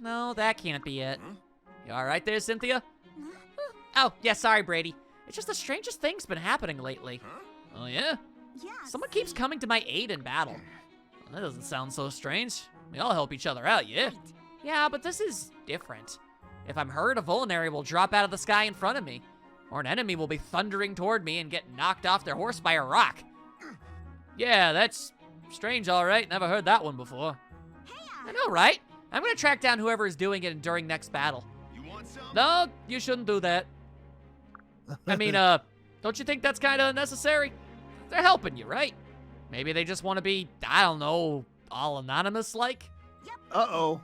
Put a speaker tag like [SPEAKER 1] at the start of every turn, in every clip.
[SPEAKER 1] No, that can't be it. You alright there, Cynthia? Oh, yeah, sorry, Brady. It's just the strangest thing's been happening lately. Oh, yeah?
[SPEAKER 2] Yes.
[SPEAKER 1] Someone keeps coming to my aid in battle. Well, that doesn't sound so strange. We all help each other out, yeah?
[SPEAKER 2] Right.
[SPEAKER 1] Yeah, but this is different. If I'm hurt, a vulnerary will drop out of the sky in front of me. Or an enemy will be thundering toward me and get knocked off their horse by a rock. Yeah, that's strange, all right. Never heard that one before. I know, right? I'm gonna track down whoever is doing it during next battle.
[SPEAKER 3] You want some?
[SPEAKER 1] No, you shouldn't do that. I mean, don't you think that's kind of unnecessary? They're helping you, right? Maybe they just want to be, I don't know, all anonymous-like?
[SPEAKER 4] Uh-oh.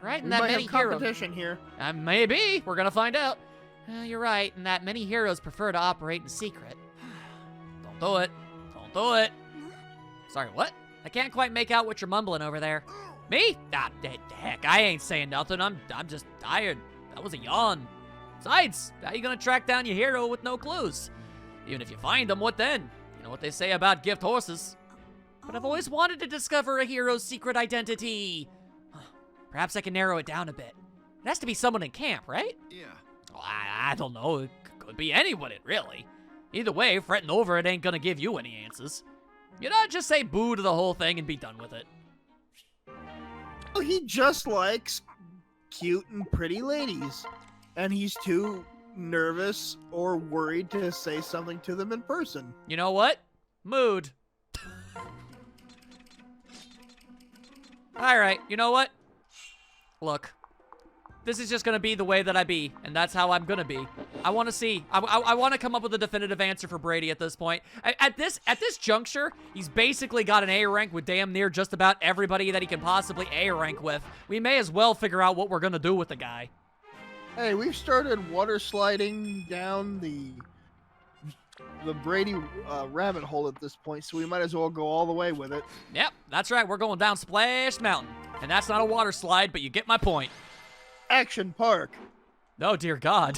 [SPEAKER 1] Right,
[SPEAKER 4] We
[SPEAKER 1] and that
[SPEAKER 4] might
[SPEAKER 1] many
[SPEAKER 4] have
[SPEAKER 1] heroes.
[SPEAKER 4] competition here.
[SPEAKER 1] Maybe. We're gonna find out. You're right, and that many heroes prefer to operate in secret. Don't do it. Don't do it. Sorry, what? I can't quite make out what you're mumbling over there. Me? Ah, heck, I ain't saying nothing. I'm just tired. That was a yawn. Besides, how you gonna track down your hero with no clues? Even if you find them, what then? You know what they say about gift horses. But I've always wanted to discover a hero's secret identity. Perhaps I can narrow it down a bit. It has to be someone in camp, right?
[SPEAKER 3] Yeah.
[SPEAKER 1] Well, I don't know. It could be anyone, really. Either way, fretting over it ain't gonna give you any answers. You know, just say boo to the whole thing and be done with it.
[SPEAKER 4] Oh, he just likes cute and pretty ladies. And he's too nervous or worried to say something to them in person.
[SPEAKER 1] You know what? Mood. Alright, you know what? Look. This is just gonna be the way that I be, and that's how I'm gonna be. I want to see. I want to come up with a definitive answer for Brady at this point. At this juncture, he's basically got an A rank with damn near just about everybody that he can possibly A rank with. We may as well figure out what we're gonna do with the guy.
[SPEAKER 4] Hey, we've started water sliding down the Brady rabbit hole at this point, so we might as well go all the way with it.
[SPEAKER 1] Yep, that's right. We're going down Splash Mountain, and that's not a water slide, but you get my point.
[SPEAKER 4] Action Park.
[SPEAKER 1] Oh, dear God.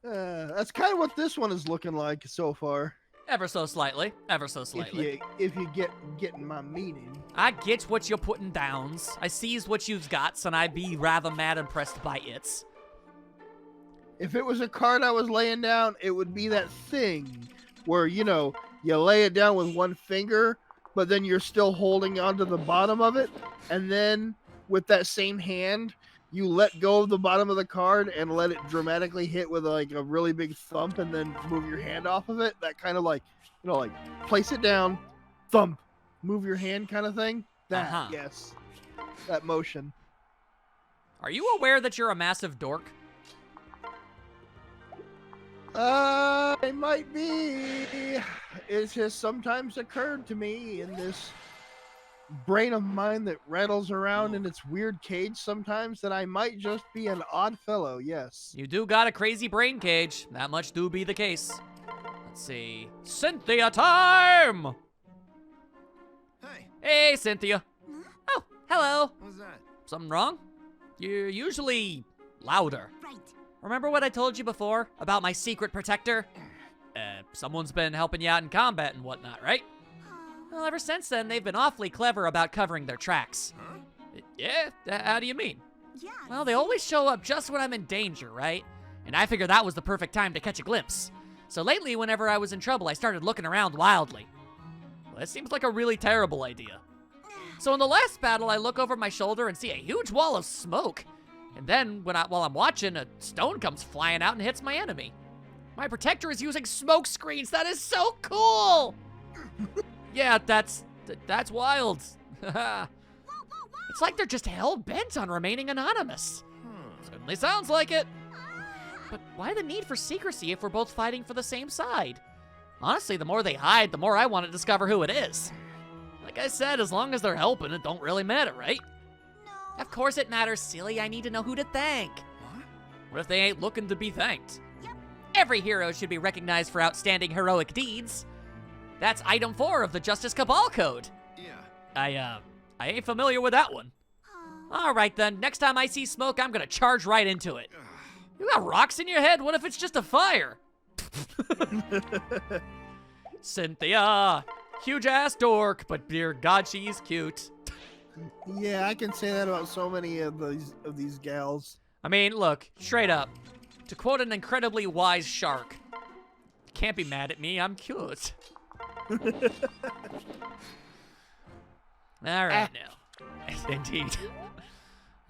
[SPEAKER 4] That's kind of what this one is looking like so far.
[SPEAKER 1] Ever so slightly. Ever so slightly.
[SPEAKER 4] If you getting my meaning.
[SPEAKER 1] I get what you're putting downs. I sees what you've got, and I be rather mad impressed by it.
[SPEAKER 4] If it was a card I was laying down, it would be that thing where, you know, you lay it down with one finger, but then you're still holding onto the bottom of it, and then with that same hand, you let go of the bottom of the card and let it dramatically hit with like a really big thump and then move your hand off of it. That kind of like, you know, like place it down, thump, move your hand kind of thing. That, yes. That motion.
[SPEAKER 1] Are you aware that you're a massive dork?
[SPEAKER 4] It might be. It's just sometimes occurred to me in this brain of mine that rattles around in its weird cage sometimes that I might just be an odd fellow, yes.
[SPEAKER 1] You do got a crazy brain cage. That much do be the case. Let's see. Cynthia time!
[SPEAKER 3] Hey,
[SPEAKER 1] Hey, Cynthia. Oh, hello.
[SPEAKER 3] what's that?
[SPEAKER 1] Something wrong? You're usually louder.
[SPEAKER 2] Right.
[SPEAKER 1] Remember what I told you before about my secret protector? Someone's been helping you out in combat and whatnot, right? Well, ever since then, they've been awfully clever about covering their tracks.
[SPEAKER 3] Huh?
[SPEAKER 1] Yeah? How do you mean?
[SPEAKER 2] Yeah.
[SPEAKER 1] Well, they always show up just when I'm in danger, right? And I figured that was the perfect time to catch a glimpse. So lately, whenever I was in trouble, I started looking around wildly. Well, that seems like a really terrible idea. So in the last battle, I look over my shoulder and see a huge wall of smoke. And then, while I'm watching, a stone comes flying out and hits my enemy. My protector is using smoke screens. That is so cool! Yeah, that's wild. It's like they're just hell-bent on remaining anonymous. Certainly sounds like it. But why the need for secrecy if we're both fighting for the same side? Honestly, the more they hide, the more I want to discover who it is. Like I said, as long as they're helping, it don't really matter, right?
[SPEAKER 2] No.
[SPEAKER 1] Of course it matters, silly. I need to know who to thank. What if they ain't looking to be thanked?
[SPEAKER 2] Yep.
[SPEAKER 1] Every hero should be recognized for outstanding heroic deeds. That's item 4 of the Justice Cabal Code.
[SPEAKER 3] Yeah.
[SPEAKER 1] I ain't familiar with that one. All right then, next time I see smoke, I'm gonna charge right into it. You got rocks in your head? What if it's just a fire? Cynthia, huge ass dork, but dear God, she's cute.
[SPEAKER 4] Yeah, I can say that about so many of these gals.
[SPEAKER 1] I mean, look, straight up. To quote an incredibly wise shark, you can't be mad at me, I'm cute. Alright now. Indeed.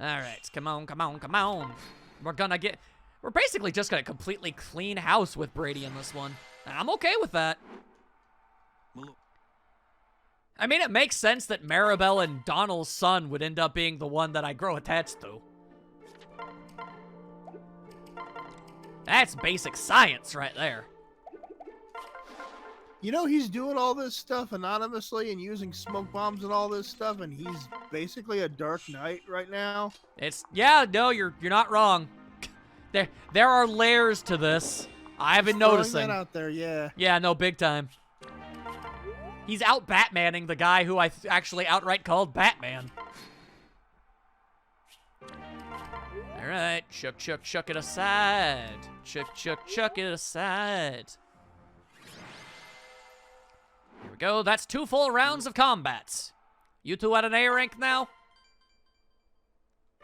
[SPEAKER 1] Alright, come on, come on, come on. We're basically just gonna completely clean house with Brady in this one. And I'm okay with that. I mean, it makes sense that Maribel and Donald's son would end up being the one that I grow attached to. That's basic science right there.
[SPEAKER 4] You know, he's doing all this stuff anonymously and using smoke bombs and all this stuff, and he's basically a Dark Knight right now.
[SPEAKER 1] Yeah, no, you're not wrong. There are layers to this. I've been noticing.
[SPEAKER 4] Throwing that out there, yeah.
[SPEAKER 1] Yeah, no, big time. He's out Batmaning the guy who I actually outright called Batman. All right, chuck it aside. Chuck it aside. Here we go. That's 2 full rounds of combats. You two at an A rank now?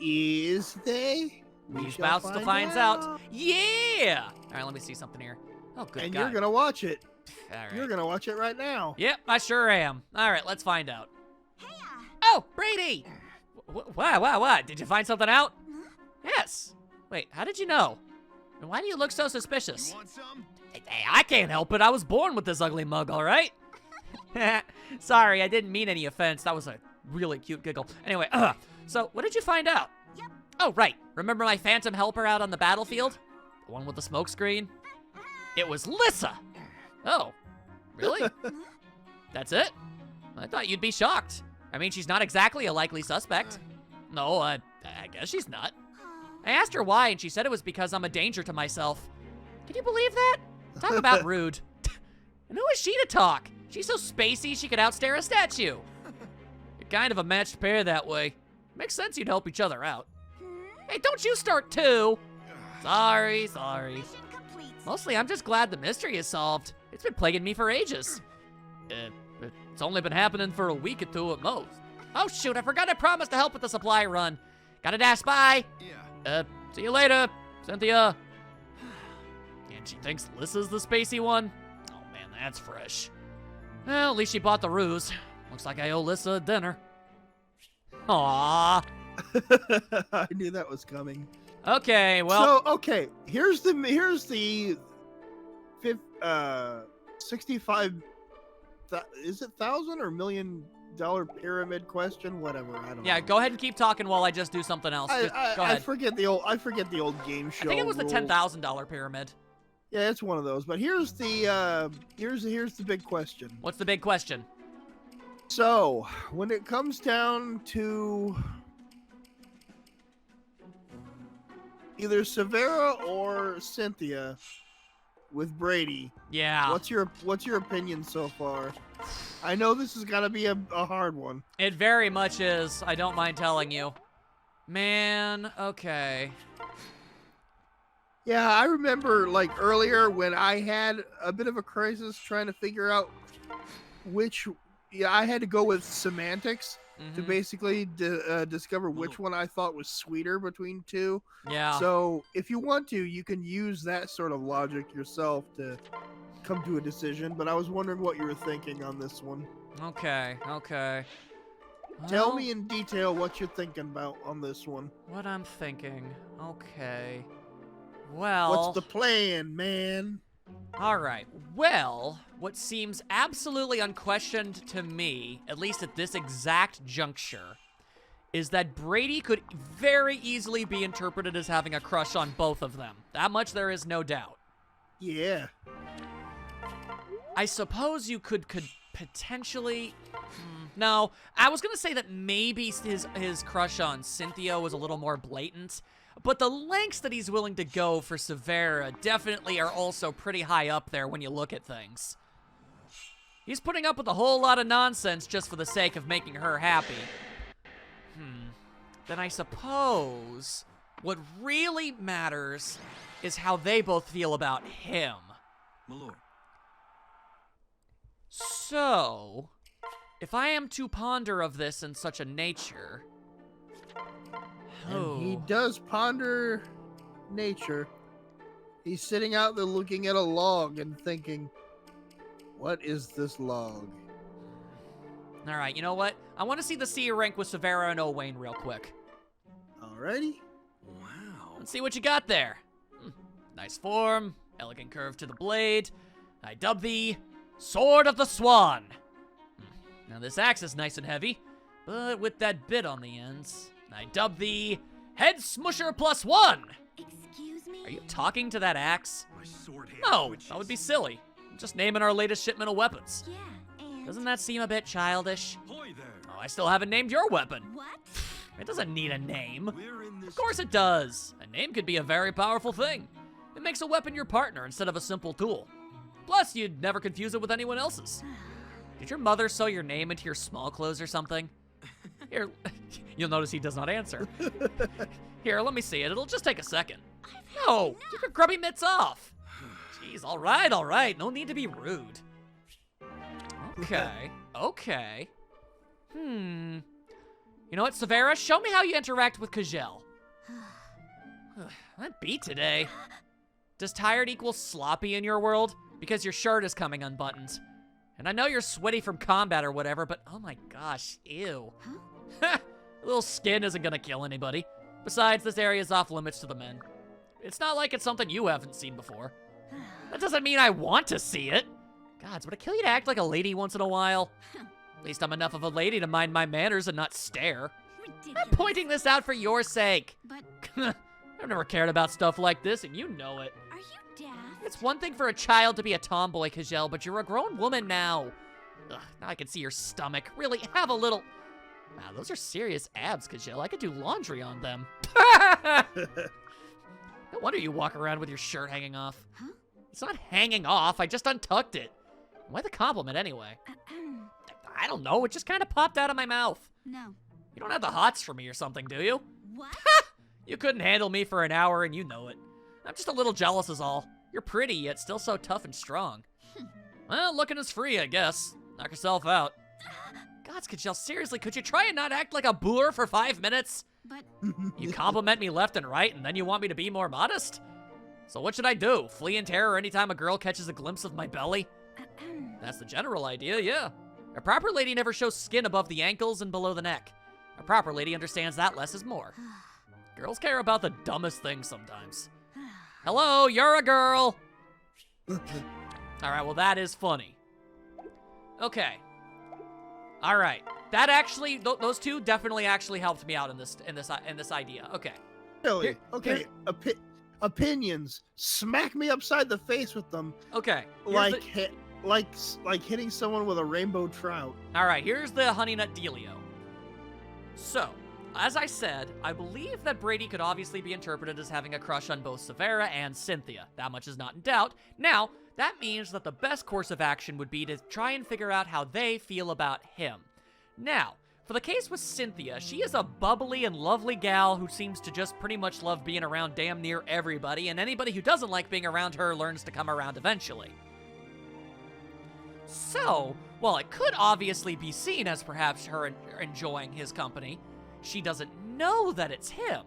[SPEAKER 4] Is they?
[SPEAKER 1] We about to find out. Yeah! All right, let me see something here. Oh, good
[SPEAKER 4] And
[SPEAKER 1] God.
[SPEAKER 4] you're gonna watch it.
[SPEAKER 1] All right.
[SPEAKER 4] You're gonna watch it right now.
[SPEAKER 1] Yep, I sure am. All right, let's find out. Oh, Brady! What? Did you find something out? Yes. Wait, how did you know? And why do you look so suspicious?
[SPEAKER 3] You want some?
[SPEAKER 1] Hey, I can't help it. I was born with this ugly mug, all right? Sorry, I didn't mean any offense. That was a really cute giggle. Anyway, so what did you find out?
[SPEAKER 2] Yep.
[SPEAKER 1] Oh, right. Remember my phantom helper out on the battlefield? The one with the smoke screen? It was Lissa. Oh, really? That's it? I thought you'd be shocked. I mean, she's not exactly a likely suspect. No, I guess she's not. I asked her why, and she said it was because I'm a danger to myself. Can you believe that? Talk about rude. And who is she to talk? She's so spacey she could outstare a statue. You're kind of a matched pair that way. Makes sense you'd help each other out. Hey, don't you start too. Sorry.
[SPEAKER 2] Mission complete.
[SPEAKER 1] Mostly, I'm just glad the mystery is solved. It's been plaguing me for ages. It's only been happening for a week or two at most. Oh, shoot, I forgot I promised to help with the supply run. Gotta dash by.
[SPEAKER 3] Yeah.
[SPEAKER 1] See you later, Cynthia. And she thinks Lissa's the spacey one? Oh, man, that's fresh. Well, at least she bought the ruse. Looks like I owe Lissa a dinner. Aww.
[SPEAKER 4] I knew that was coming.
[SPEAKER 1] Okay, well.
[SPEAKER 4] So okay, here's the 65. Is it $1,000 or $1 million pyramid question? Whatever. I don't know.
[SPEAKER 1] Yeah, go ahead and keep talking while I just do something else. Go
[SPEAKER 4] I
[SPEAKER 1] ahead.
[SPEAKER 4] forget the old game show.
[SPEAKER 1] I think it was the
[SPEAKER 4] rules.
[SPEAKER 1] $10,000 pyramid.
[SPEAKER 4] Yeah, it's one of those. But here's the here's the big question.
[SPEAKER 1] What's the big question?
[SPEAKER 4] So when it comes down to either Severa or Cynthia with Brady,
[SPEAKER 1] Yeah.
[SPEAKER 4] what's your opinion so far? I know this is gonna be a hard one.
[SPEAKER 1] It very much is. I don't mind telling you. Man, okay.
[SPEAKER 4] Yeah, I remember like earlier when I had a bit of a crisis trying to figure out which. Yeah, I had to go with semantics to
[SPEAKER 1] Mhm.
[SPEAKER 4] basically discover which one I thought was sweeter between two.
[SPEAKER 1] Yeah.
[SPEAKER 4] So if you want to, you can use that sort of logic yourself to come to a decision. But I was wondering what you were thinking on this one.
[SPEAKER 1] Okay.
[SPEAKER 4] Tell
[SPEAKER 1] Well,
[SPEAKER 4] me in detail what you're thinking about on this one.
[SPEAKER 1] what I'm thinking. Okay. Well.
[SPEAKER 4] What's the plan, man?
[SPEAKER 1] Alright, well, what seems absolutely unquestioned to me, at least at this exact juncture, is that Brady could very easily be interpreted as having a crush on both of them. That much there is no doubt.
[SPEAKER 4] Yeah.
[SPEAKER 1] I suppose you could potentially... No, I was gonna say that maybe his crush on Cynthia was a little more blatant, but the lengths that he's willing to go for Severa definitely are also pretty high up there when you look at things. He's putting up with a whole lot of nonsense just for the sake of making her happy. Then I suppose what really matters is how they both feel about him.
[SPEAKER 3] My lord.
[SPEAKER 1] So, if I am to ponder of this in such a nature...
[SPEAKER 4] And he does ponder nature. He's sitting out there looking at a log and thinking, what is this log?
[SPEAKER 1] All right, you know what? I want to see the C rank with Severa and Owain real quick.
[SPEAKER 4] Alrighty.
[SPEAKER 3] Wow.
[SPEAKER 1] Let's see what you got there. Nice form, elegant curve to the blade. I dub thee Sword of the Swan. Now this axe is nice and heavy, but with that bit on the ends, I dub thee Head Smusher +1.
[SPEAKER 2] Excuse me?
[SPEAKER 1] Are you talking to that axe?
[SPEAKER 3] My sword hand
[SPEAKER 1] No,
[SPEAKER 3] twitches.
[SPEAKER 1] that would be silly. I'm just naming our latest shipment of weapons.
[SPEAKER 2] Yeah, and...
[SPEAKER 1] Doesn't that seem a bit childish?
[SPEAKER 3] Hoy there.
[SPEAKER 1] Oh, I still haven't named your weapon.
[SPEAKER 2] What?
[SPEAKER 1] It doesn't need a name.
[SPEAKER 3] We're in this.
[SPEAKER 1] Of course it does. A name could be a very powerful thing. It makes a weapon your partner instead of a simple tool. Plus, you'd never confuse it with anyone else's. Did your mother sew your name into your small clothes or something? Here, you'll notice he does not answer. Here, let me see it. It'll just take a second. No, keep your grubby mitts off. Jeez, all right. No need to be rude. Okay, okay. You know what, Severa? Show me how you interact with Kajel. I'm beat today. Does tired equal sloppy in your world? Because your shirt is coming unbuttoned. And I know you're sweaty from combat or whatever, but oh my gosh, ew. A little skin isn't gonna kill anybody. Besides, this area is off limits to the men. It's not like it's something you haven't seen before. That doesn't mean I want to see it. Gods, would it kill you to act like a lady once in a while? At least I'm enough of a lady to mind my manners and not stare.
[SPEAKER 2] Ridiculous.
[SPEAKER 1] I'm pointing this out for your sake.
[SPEAKER 2] But
[SPEAKER 1] I've never cared about stuff like this, and you know it.
[SPEAKER 2] are you daft?
[SPEAKER 1] It's one thing for a child to be a tomboy, Kajel, but you're a grown woman now. Ugh, now I can see your stomach. Really, have a little... Wow, those are serious abs, Kajel. I could do laundry on them. No wonder you walk around with your shirt hanging off.
[SPEAKER 2] Huh?
[SPEAKER 1] It's not hanging off, I just untucked it. Why the compliment, anyway? I don't know, it just kind of popped out of my mouth.
[SPEAKER 2] No.
[SPEAKER 1] You don't have the hots for me or something, do you?
[SPEAKER 2] What?
[SPEAKER 1] You couldn't handle me for an hour, and you know it. I'm just a little jealous is all. You're pretty, yet still so tough and strong. Well, looking is free, I guess. Knock yourself out. Gods, Kajel, seriously, could you try and not act like a boor for 5 minutes?
[SPEAKER 2] But
[SPEAKER 1] You compliment me left and right, and then you want me to be more modest? So what should I do? Flee in terror anytime a girl catches a glimpse of my belly? That's the general idea, yeah. A proper lady never shows skin above the ankles and below the neck. A proper lady understands that less is more. Girls care about the dumbest things sometimes. Hello, you're a girl. All right, well that is funny. Okay. All right, that actually, those two definitely actually helped me out in this idea. Okay.
[SPEAKER 4] Really?
[SPEAKER 1] Here-
[SPEAKER 4] Okay. Opinions. Smack me upside the face with them,
[SPEAKER 1] Okay. Here's
[SPEAKER 4] like
[SPEAKER 1] the-
[SPEAKER 4] like hitting someone with a rainbow trout.
[SPEAKER 1] All right, here's the honey nut dealio. So, as I said, I believe that Brady could obviously be interpreted as having a crush on both Severa and Cynthia. That much is not in doubt. Now, that means that the best course of action would be to try and figure out how they feel about him. Now, for the case with Cynthia, she is a bubbly and lovely gal who seems to just pretty much love being around damn near everybody, and anybody who doesn't like being around her learns to come around eventually. So, while it could obviously be seen as perhaps her enjoying his company, she doesn't know that it's him.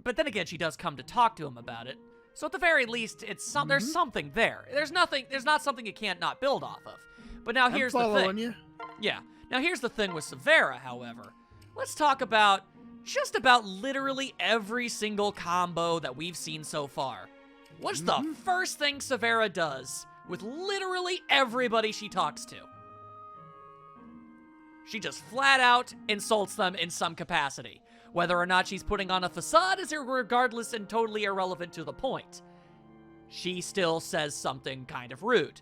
[SPEAKER 1] But then again, she does come to talk to him about it. So at the very least, there's something there. There's not something you can't not build off of. But now here's the
[SPEAKER 4] I'm following
[SPEAKER 1] thing.
[SPEAKER 4] you.
[SPEAKER 1] Yeah. Now here's the thing with Severa, however. Let's talk about just about literally every single combo that we've seen so far. What's the first thing Severa does with literally everybody she talks to? She just flat out insults them in some capacity. Whether or not she's putting on a facade is regardless and totally irrelevant to the point. She still says something kind of rude.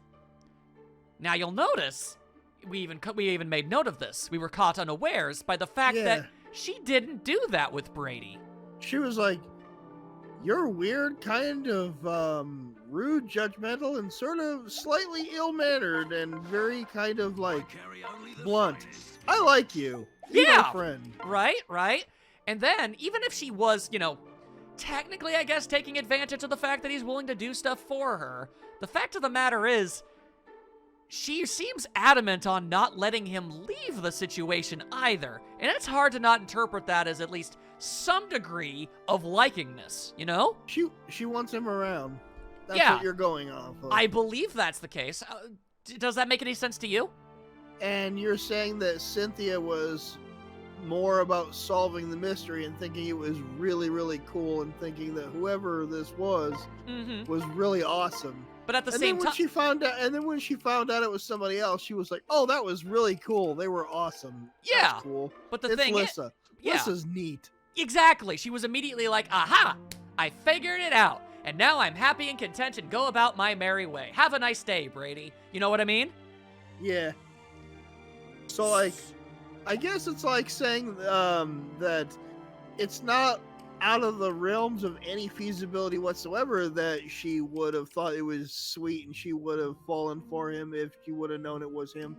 [SPEAKER 1] Now you'll notice, we even made note of this. We were caught unawares by the fact that she didn't do that with Brady.
[SPEAKER 4] She was like, "You're weird, kind of rude, judgmental, and sort of slightly ill-mannered, and very kind of like
[SPEAKER 3] Carry only the
[SPEAKER 4] blunt.
[SPEAKER 3] finest.
[SPEAKER 4] I like you. You're
[SPEAKER 1] Yeah.
[SPEAKER 4] my friend."
[SPEAKER 1] Right? And then, even if she was, technically, I guess, taking advantage of the fact that he's willing to do stuff for her, the fact of the matter is, she seems adamant on not letting him leave the situation either. And it's hard to not interpret that as at least some degree of likingness, you know?
[SPEAKER 4] She wants him around. That's
[SPEAKER 1] Yeah.
[SPEAKER 4] what you're going off of.
[SPEAKER 1] I believe that's the case. Does that make any sense to you?
[SPEAKER 4] And you're saying that Cynthia was more about solving the mystery and thinking it was really, really cool and thinking that whoever this was
[SPEAKER 1] Mm-hmm.
[SPEAKER 4] really awesome.
[SPEAKER 1] But at the
[SPEAKER 4] And
[SPEAKER 1] same
[SPEAKER 4] then when
[SPEAKER 1] time,
[SPEAKER 4] she found out, and then when she found out it was somebody else, she was like, "Oh, that was really cool. They were awesome.
[SPEAKER 1] Yeah,
[SPEAKER 4] That's cool."
[SPEAKER 1] but the
[SPEAKER 4] It's
[SPEAKER 1] thing is,
[SPEAKER 4] Lissa.
[SPEAKER 1] yeah.
[SPEAKER 4] Lissa's neat.
[SPEAKER 1] Exactly. She was immediately like, aha, I figured it out. And now I'm happy and content and go about my merry way. Have a nice day, Brady. You know what I mean?
[SPEAKER 4] Yeah. So like, I guess it's like saying that it's not out of the realms of any feasibility whatsoever that she would have thought it was sweet and she would have fallen for him if she would have known it was him.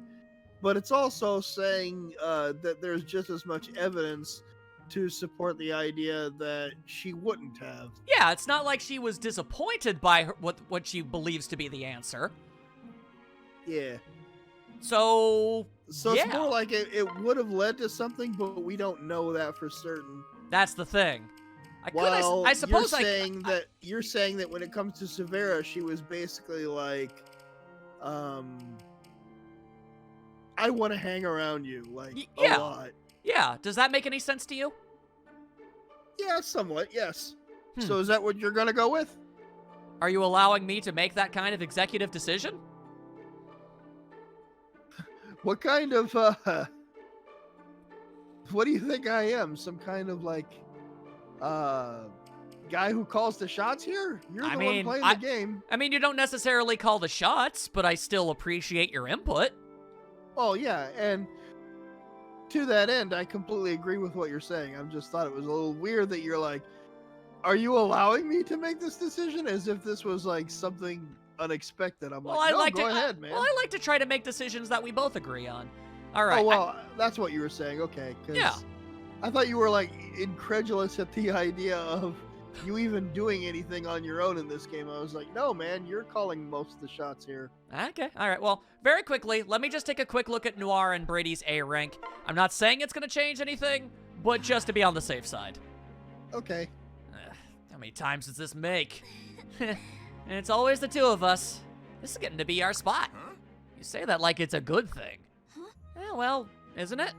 [SPEAKER 4] But it's also saying that there's just as much evidence to support the idea that she wouldn't have.
[SPEAKER 1] Yeah, it's not like she was disappointed by what she believes to be the answer.
[SPEAKER 4] Yeah.
[SPEAKER 1] So
[SPEAKER 4] So
[SPEAKER 1] yeah.
[SPEAKER 4] it's more like it would have led to something, but we don't know that for certain.
[SPEAKER 1] That's the thing.
[SPEAKER 4] Well,
[SPEAKER 1] I suppose
[SPEAKER 4] you're saying that when it comes to Severa, she was basically like, I want to hang around you, like
[SPEAKER 1] yeah.
[SPEAKER 4] a lot.
[SPEAKER 1] Yeah, does that make any sense to you?
[SPEAKER 4] Yeah, somewhat, yes.
[SPEAKER 1] Hmm.
[SPEAKER 4] So is that what you're gonna go with?
[SPEAKER 1] Are you allowing me to make that kind of executive decision?
[SPEAKER 4] What kind of what do you think I am? Some kind of like guy who calls the shots here? You're the one playing the game.
[SPEAKER 1] I mean, you don't necessarily call the shots, but I still appreciate your input.
[SPEAKER 4] Oh yeah, and to that end, I completely agree with what you're saying. I just thought it was a little weird that you're like, are you allowing me to make this decision? As if this was like something unexpected. I'm like, no, go ahead, man.
[SPEAKER 1] Well, I like to try to make decisions that we both agree on. All right.
[SPEAKER 4] Oh, well, that's what you were saying. Okay. 'Cause
[SPEAKER 1] Yeah.
[SPEAKER 4] I thought you were like incredulous at the idea of you even doing anything on your own in this game. I was like, no, man, you're calling most of the shots here.
[SPEAKER 1] Okay, all right. Well, very quickly, let me just take a quick look at Noir and Brady's A rank. I'm not saying it's going to change anything, but just to be on the safe side.
[SPEAKER 4] Okay.
[SPEAKER 1] How many times does this make? And it's always the two of us. This is getting to be our spot. You say that like it's a good thing. Yeah, well, isn't it?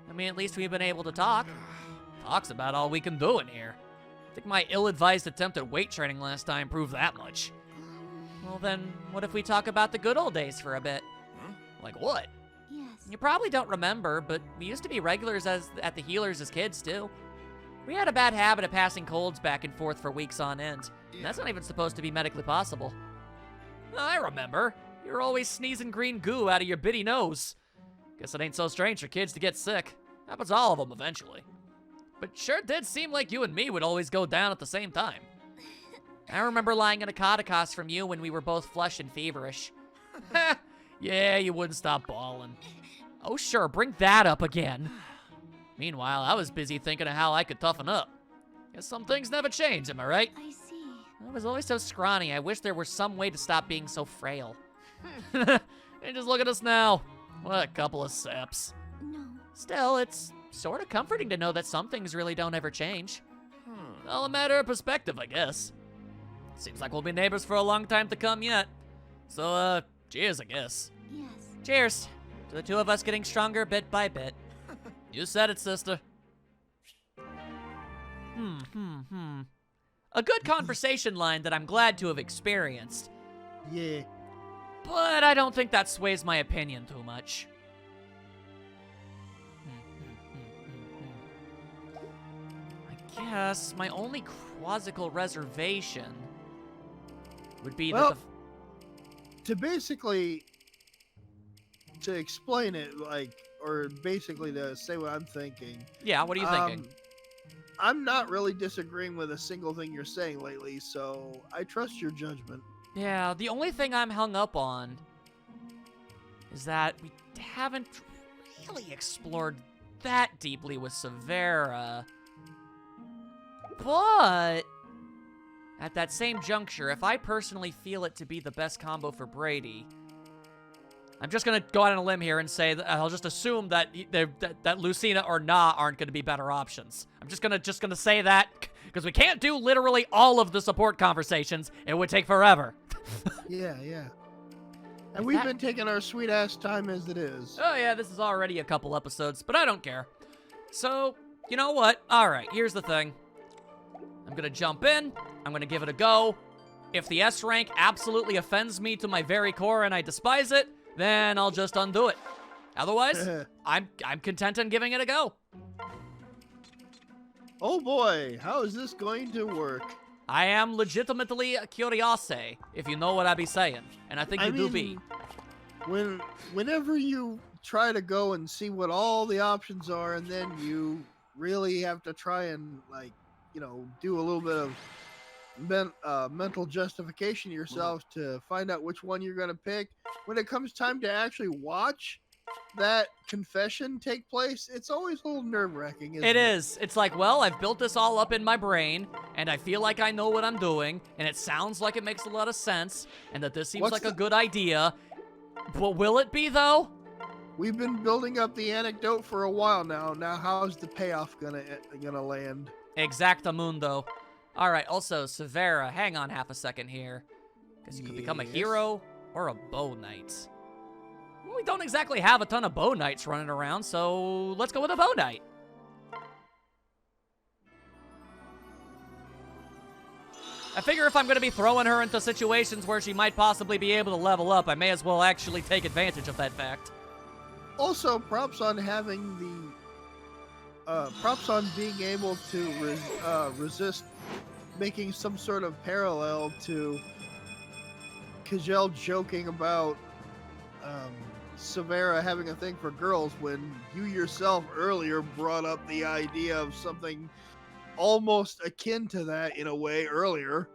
[SPEAKER 1] I mean, at least we've been able to talk. Talk's about all we can do in here. I think my ill-advised attempt at weight training last time proved that much. Well then, what if we talk about the good old days for a bit? Like what?
[SPEAKER 2] Yes.
[SPEAKER 1] You probably don't remember, but we used to be regulars at the healers as kids, too. We had a bad habit of passing colds back and forth for weeks on end. And that's not even supposed to be medically possible. I remember. You were always sneezing green goo out of your bitty nose. Guess it ain't so strange for kids to get sick. Happens to all of them eventually. But sure did seem like you and me would always go down at the same time. I remember lying in a cot across from you when we were both flushed and feverish. Yeah, you wouldn't stop bawling. Oh sure, bring that up again. Meanwhile, I was busy thinking of how I could toughen up. Guess some things never change, am I right?
[SPEAKER 2] I see.
[SPEAKER 1] I was always so scrawny, I wish there were some way to stop being so frail. And just look at us now. What a couple of saps.
[SPEAKER 2] No.
[SPEAKER 1] Still, it's sort of comforting to know that some things really don't ever change. All a matter of perspective, I guess. Seems like we'll be neighbors for a long time to come yet. So, cheers, I guess.
[SPEAKER 2] Yes.
[SPEAKER 1] Cheers to the two of us getting stronger bit by bit. You said it, sister. A good conversation line that I'm glad to have experienced,
[SPEAKER 4] Yeah.
[SPEAKER 1] but I don't think that sways my opinion too much. I guess my only quasical reservation would be
[SPEAKER 4] Well,
[SPEAKER 1] that
[SPEAKER 4] to explain it, like, or basically to say what I'm thinking.
[SPEAKER 1] yeah, what are you thinking?
[SPEAKER 4] I'm not really disagreeing with a single thing you're saying lately, so I trust your judgment.
[SPEAKER 1] Yeah, the only thing I'm hung up on is that we haven't really explored that deeply with Severa. But at that same juncture, if I personally feel it to be the best combo for Brady, I'm just gonna go out on a limb here and say that I'll just assume that that Lucina or Na aren't gonna be better options. I'm just gonna say that because we can't do literally all of the support conversations. It would take forever.
[SPEAKER 4] Yeah. And we've been taking our sweet ass time as it is.
[SPEAKER 1] Oh yeah, this is already a couple episodes, but I don't care. So, you know what? All right, here's the thing. I'm gonna jump in. I'm gonna give it a go. If the S rank absolutely offends me to my very core and I despise it, then I'll just undo it. Otherwise, I'm content on giving it a go.
[SPEAKER 4] Oh boy, how is this going to work?
[SPEAKER 1] I am legitimately curious, if you know what I be saying, and I think you do be.
[SPEAKER 4] Whenever you try to go and see what all the options are, and then you really have to try and do a little bit of mental justification yourself to find out which one you're going to pick. When it comes time to actually watch that confession take place, it's always a little nerve-wracking, isn't it?
[SPEAKER 1] It is. It's like, well, I've built this all up in my brain, and I feel like I know what I'm doing, and it sounds like it makes a lot of sense, and that this seems like a good idea. But will it be, though?
[SPEAKER 4] We've been building up the anecdote for a while now. Now, how's the payoff gonna land?
[SPEAKER 1] Exactamundo. All right, also, Severa, hang on half a second here. Because you could become a hero or a bow knight. We don't exactly have a ton of bow knights running around, so let's go with a bow knight. I figure if I'm going to be throwing her into situations where she might possibly be able to level up, I may as well actually take advantage of that fact.
[SPEAKER 4] Also, props on props on being able to resist making some sort of parallel to Kajel joking about Severa having a thing for girls when you yourself earlier brought up the idea of something almost akin to that in a way earlier.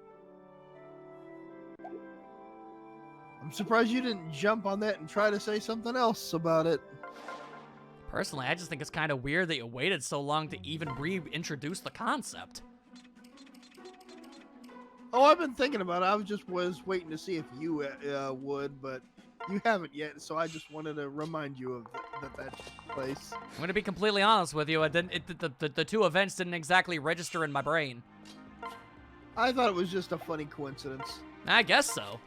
[SPEAKER 4] I'm surprised you didn't jump on that and try to say something else about it.
[SPEAKER 1] Personally, I just think it's kind of weird that you waited so long to even reintroduce the concept.
[SPEAKER 4] Oh, I've been thinking about it. I was waiting to see if you would, but you haven't yet, so I just wanted to remind you of that place.
[SPEAKER 1] I'm going to be completely honest with you. The two events didn't exactly register in my brain.
[SPEAKER 4] I thought it was just a funny coincidence.
[SPEAKER 1] I guess so.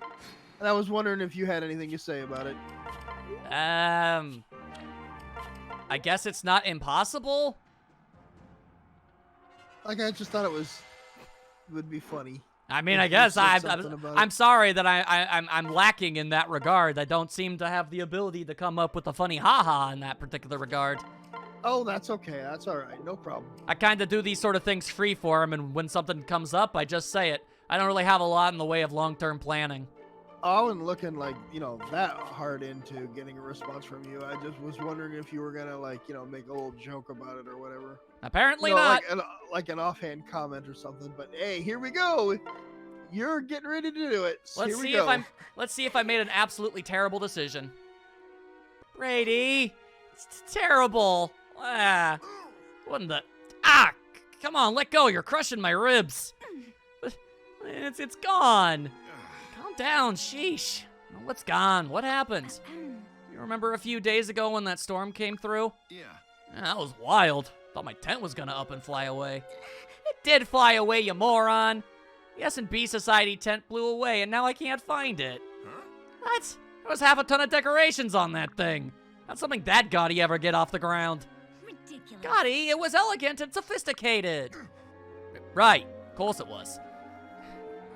[SPEAKER 4] And I was wondering if you had anything to say about it.
[SPEAKER 1] I guess it's not impossible.
[SPEAKER 4] Like, I just thought it would be funny.
[SPEAKER 1] I mean, I guess I'm sorry that I'm lacking in that regard. I don't seem to have the ability to come up with a funny haha in that particular regard.
[SPEAKER 4] Oh, that's okay. That's all right. No problem.
[SPEAKER 1] I kind of do these sort of things freeform, and when something comes up, I just say it. I don't really have a lot in the way of long-term planning.
[SPEAKER 4] I wasn't looking that hard into getting a response from you. I just was wondering if you were gonna make a little joke about it or whatever.
[SPEAKER 1] Apparently not.
[SPEAKER 4] Like an offhand comment or something. But hey, here we go. You're getting ready to do it. So
[SPEAKER 1] Let's see if I made an absolutely terrible decision. Brady, it's terrible. What in the? Come on, let go. You're crushing my ribs. It's gone. Calm down, sheesh. What's gone? What happened? You remember a few days ago when that storm came through?
[SPEAKER 3] Yeah.
[SPEAKER 1] That was wild. Thought my tent was gonna up and fly away. It did fly away, you moron. The S&B Society tent blew away, and now I can't find it.
[SPEAKER 3] Huh?
[SPEAKER 1] What? There was half a ton of decorations on that thing. How'd something that gaudy ever get off the ground?
[SPEAKER 2] Ridiculous.
[SPEAKER 1] Gaudy? It was elegant and sophisticated. Right. Of course it was.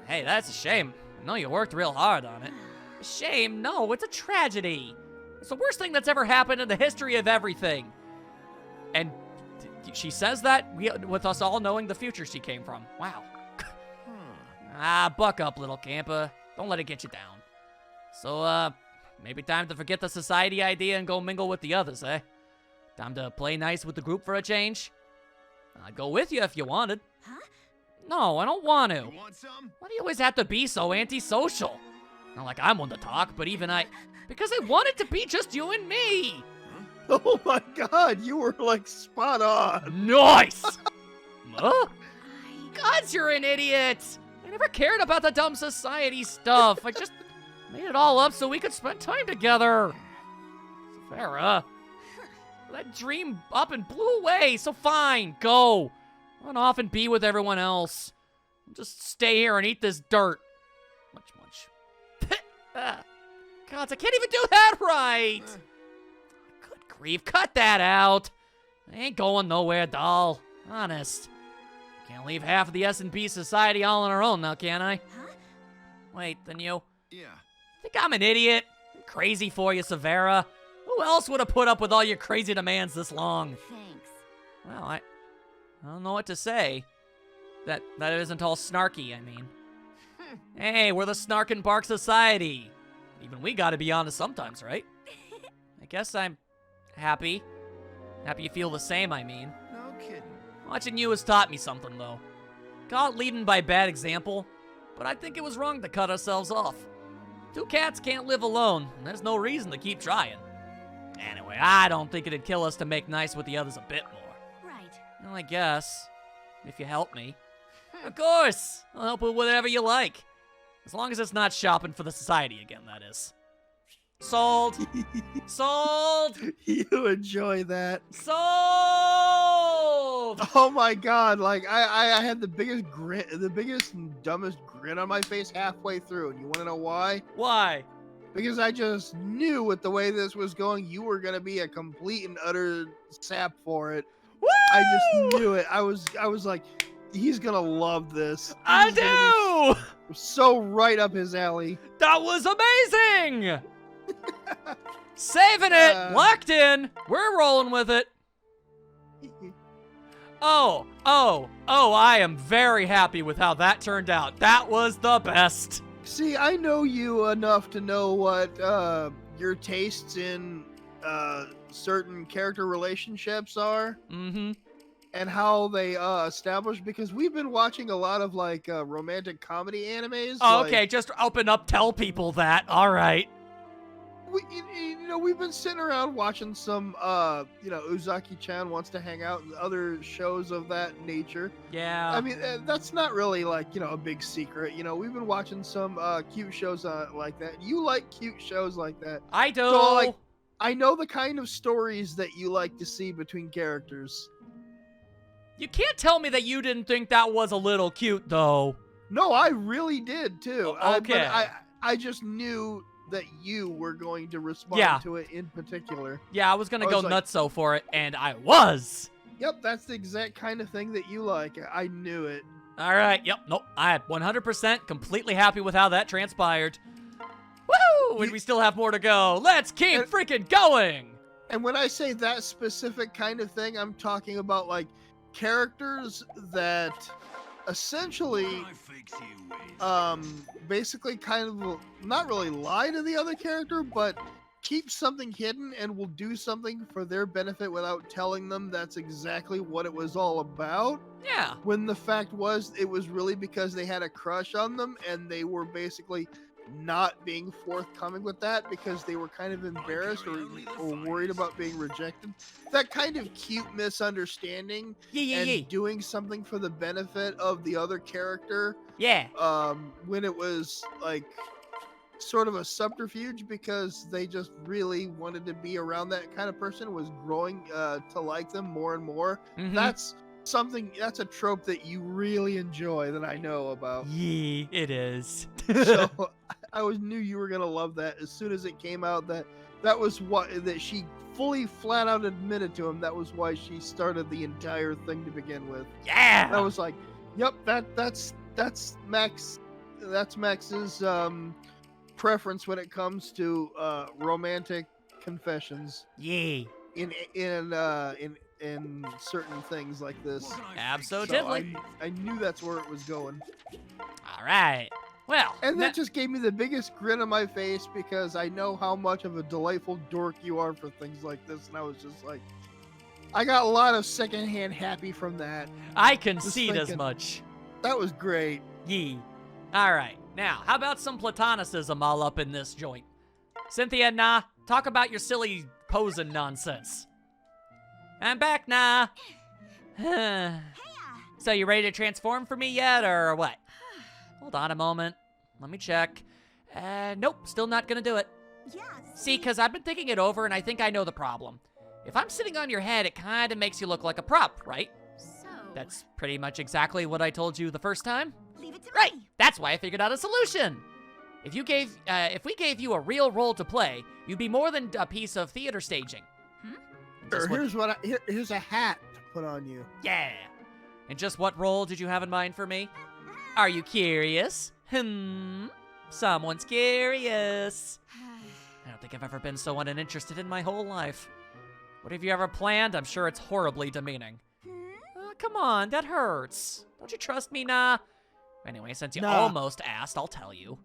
[SPEAKER 1] Hey, that's a shame. I know you worked real hard on it. A shame? No, it's a tragedy. It's the worst thing that's ever happened in the history of everything. And she says that with us all knowing the future she came from. Wow. Buck up, little camper. Don't let it get you down. So, maybe time to forget the society idea and go mingle with the others, eh? Time to play nice with the group for a change? I'd go with you if you wanted.
[SPEAKER 2] Huh?
[SPEAKER 1] No, I don't want to.
[SPEAKER 3] You want some?
[SPEAKER 1] Why do you always have to be so antisocial? Not like I'm one to talk, but even because I want it to be just you and me.
[SPEAKER 4] Oh my God, you were spot on.
[SPEAKER 1] Nice! Huh? God, you're an idiot! I never cared about the dumb society stuff. I just made it all up so we could spend time together. Farah, that dream up and blew away, so fine, go. Run off and be with everyone else. Just stay here and eat this dirt. Munch. God, I can't even do that right. Good grief, cut that out. I ain't going nowhere, doll. Honest. Can't leave half of the S&P society all on our own now, can I?
[SPEAKER 2] Huh?
[SPEAKER 1] Wait, then you
[SPEAKER 3] Yeah.
[SPEAKER 1] think I'm an idiot? I'm crazy for you, Severa. Who else would have put up with all your crazy demands this long?
[SPEAKER 2] Thanks.
[SPEAKER 1] Well, I don't know what to say. That isn't all snarky, I mean. Hey, we're the Snark and Bark Society. Even we gotta be honest sometimes, right? I guess I'm happy. Happy you feel the same, I mean.
[SPEAKER 3] No kidding.
[SPEAKER 1] Watching you has taught me something, though. Caught leading by bad example, but I think it was wrong to cut ourselves off. Two cats can't live alone, and there's no reason to keep trying. Anyway, I don't think it'd kill us to make nice with the others a bit more.
[SPEAKER 2] Right.
[SPEAKER 1] Well, I guess. If you help me. Of course! I'll help with whatever you like. As long as it's not shopping for the society again, that is. Sold! Sold!
[SPEAKER 4] You enjoy that.
[SPEAKER 1] Sold!
[SPEAKER 4] Oh my god, like I had the biggest grin, the biggest and dumbest grin on my face halfway through. And you want to know why?
[SPEAKER 1] Why?
[SPEAKER 4] Because I just knew with the way this was going, you were gonna be a complete and utter sap for it.
[SPEAKER 1] Woo!
[SPEAKER 4] I just knew it. I was like, he's gonna love this.
[SPEAKER 1] I
[SPEAKER 4] This is gonna
[SPEAKER 1] do!
[SPEAKER 4] be so right up his alley.
[SPEAKER 1] That was amazing! Saving it! Locked in! We're rolling with it! Oh, I am very happy with how that turned out. That was the best.
[SPEAKER 4] See, I know you enough to know what your tastes in certain character relationships are.
[SPEAKER 1] Mm-hmm.
[SPEAKER 4] And how they establish, because we've been watching a lot of like romantic comedy animes.
[SPEAKER 1] Oh,
[SPEAKER 4] like,
[SPEAKER 1] okay, just open up, tell people that. All right.
[SPEAKER 4] We've been sitting around watching some Uzaki-chan Wants to Hang Out and other shows of that nature.
[SPEAKER 1] Yeah.
[SPEAKER 4] I mean, that's not really like, a big secret. We've been watching some cute shows like that. You like cute shows like that.
[SPEAKER 1] I do.
[SPEAKER 4] So, like, I know the kind of stories that you like to see between characters.
[SPEAKER 1] You can't tell me that you didn't think that was a little cute, though.
[SPEAKER 4] No, I really did too.
[SPEAKER 1] Okay.
[SPEAKER 4] I just knew that you were going to respond to it in particular.
[SPEAKER 1] Yeah, I was gonna
[SPEAKER 4] I
[SPEAKER 1] go
[SPEAKER 4] was like-
[SPEAKER 1] nutso for it, and I was.
[SPEAKER 4] Yep, that's the exact kind of thing that you like. I knew it.
[SPEAKER 1] All right. Yep. Nope. I'm 100% completely happy with how that transpired. Woo! And we still have more to go. Let's keep freaking going.
[SPEAKER 4] And when I say that specific kind of thing, I'm talking about like characters that essentially
[SPEAKER 3] I fix you with.
[SPEAKER 4] basically kind of not really lie to the other character, but keep something hidden and will do something for their benefit without telling them that's exactly what it was all about.
[SPEAKER 1] Yeah.
[SPEAKER 4] When the fact was, it was really because they had a crush on them and they were basically not being forthcoming with that because they were kind of embarrassed or worried about being rejected. That kind of cute misunderstanding and doing something for the benefit of the other character.
[SPEAKER 1] Yeah.
[SPEAKER 4] When it was like sort of a subterfuge because they just really wanted to be around that kind of person, was growing to like them more and more.
[SPEAKER 1] Mhm.
[SPEAKER 4] That's a trope that you really enjoy that I know about.
[SPEAKER 1] Yeah, it is.
[SPEAKER 4] So I always knew you were gonna love that as soon as it came out. That was that she fully flat out admitted to him. That was why she started the entire thing to begin with.
[SPEAKER 1] Yeah.
[SPEAKER 4] I was like, yep, that's Max. That's Max's preference when it comes to romantic confessions.
[SPEAKER 1] Yeah.
[SPEAKER 4] In certain things like this.
[SPEAKER 1] Absolutely.
[SPEAKER 4] So I knew that's where it was going.
[SPEAKER 1] All right. Well.
[SPEAKER 4] And that just gave me the biggest grin on my face because I know how much of a delightful dork you are for things like this. And I was just like, I got a lot of secondhand happy from that.
[SPEAKER 1] I can
[SPEAKER 4] Just
[SPEAKER 1] see it as
[SPEAKER 4] thinking,
[SPEAKER 1] much.
[SPEAKER 4] That was great.
[SPEAKER 1] Yee. All right. Now, how about some platonicism all up in this joint? Cynthia, nah. Talk about your silly posing nonsense. I'm back, nah. So you ready to transform for me yet, or what? Hold on a moment. Let me check. Nope, still not gonna do it.
[SPEAKER 2] Yeah.
[SPEAKER 1] See, because I've been thinking it over, and I think I know the problem. If I'm sitting on your head, it kind of makes you look like a prop, right?
[SPEAKER 2] So.
[SPEAKER 1] That's pretty much exactly what I told you the first time.
[SPEAKER 2] Leave it to
[SPEAKER 1] Right,
[SPEAKER 2] me.
[SPEAKER 1] that's why I figured out a solution. If we gave you a real role to play, you'd be more than a piece of theater staging. Just what-
[SPEAKER 4] Here's a hat to put on you.
[SPEAKER 1] Yeah. And just what role did you have in mind for me? Are you curious? Someone's curious. I don't think I've ever been so uninterested in my whole life. What have you ever planned? I'm sure it's horribly demeaning. Come on, that hurts. Don't you trust me, nah? Anyway, since you
[SPEAKER 4] Nah.
[SPEAKER 1] almost asked, I'll tell you.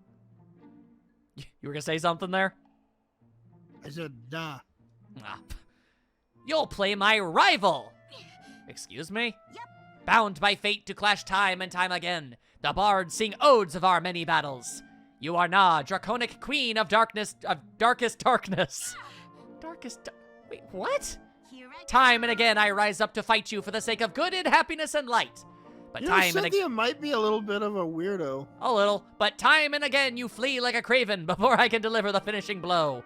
[SPEAKER 1] You were gonna say something there?
[SPEAKER 4] I said, nah.
[SPEAKER 1] Ah. You'll play my rival! Excuse me?
[SPEAKER 2] Yep.
[SPEAKER 1] Bound by fate to clash time and time again, the bards sing odes of our many battles. You are Na, draconic queen of darkest darkness. Wait, what?
[SPEAKER 2] Here I
[SPEAKER 1] Time and again I rise up to fight you for the sake of good and happiness and light. But
[SPEAKER 4] You know,
[SPEAKER 1] time and again,
[SPEAKER 4] Cynthia might be a little bit of a weirdo.
[SPEAKER 1] a little, but time and again you flee like a craven before I can deliver the finishing blow.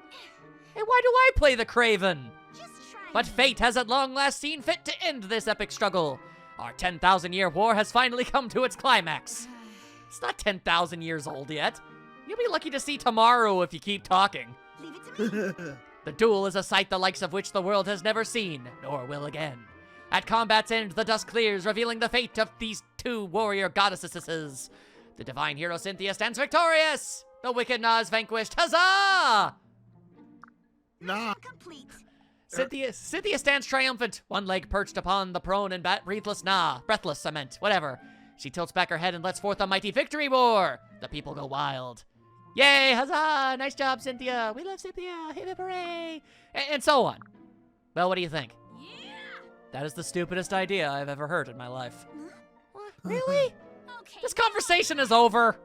[SPEAKER 1] Hey, why do I play the craven?
[SPEAKER 2] just try.
[SPEAKER 1] But fate has at long last seen fit to end this epic struggle. Our 10,000-year war has finally come to its climax. It's not 10,000 years old yet. You'll be lucky to see tomorrow if you keep talking.
[SPEAKER 2] Leave it to me.
[SPEAKER 1] The duel is a sight the likes of which the world has never seen, nor will again. At combat's end, the dust clears, revealing the fate of these two warrior goddesses. The divine hero Cynthia stands victorious! The wicked Na is vanquished. Huzzah!
[SPEAKER 4] Nah.
[SPEAKER 2] Complete.
[SPEAKER 1] Cynthia stands triumphant, one leg perched upon the prone and breathless breathless, whatever. She tilts back her head and lets forth a mighty victory roar. The people go wild. Yay, huzzah, nice job, Cynthia. We love Cynthia, hip hip hooray, and so on. Well, what do you think?
[SPEAKER 2] Yeah.
[SPEAKER 1] That is the stupidest idea I've ever heard in my life.
[SPEAKER 2] Huh?
[SPEAKER 1] What? Really?
[SPEAKER 2] Okay.
[SPEAKER 1] This conversation is over.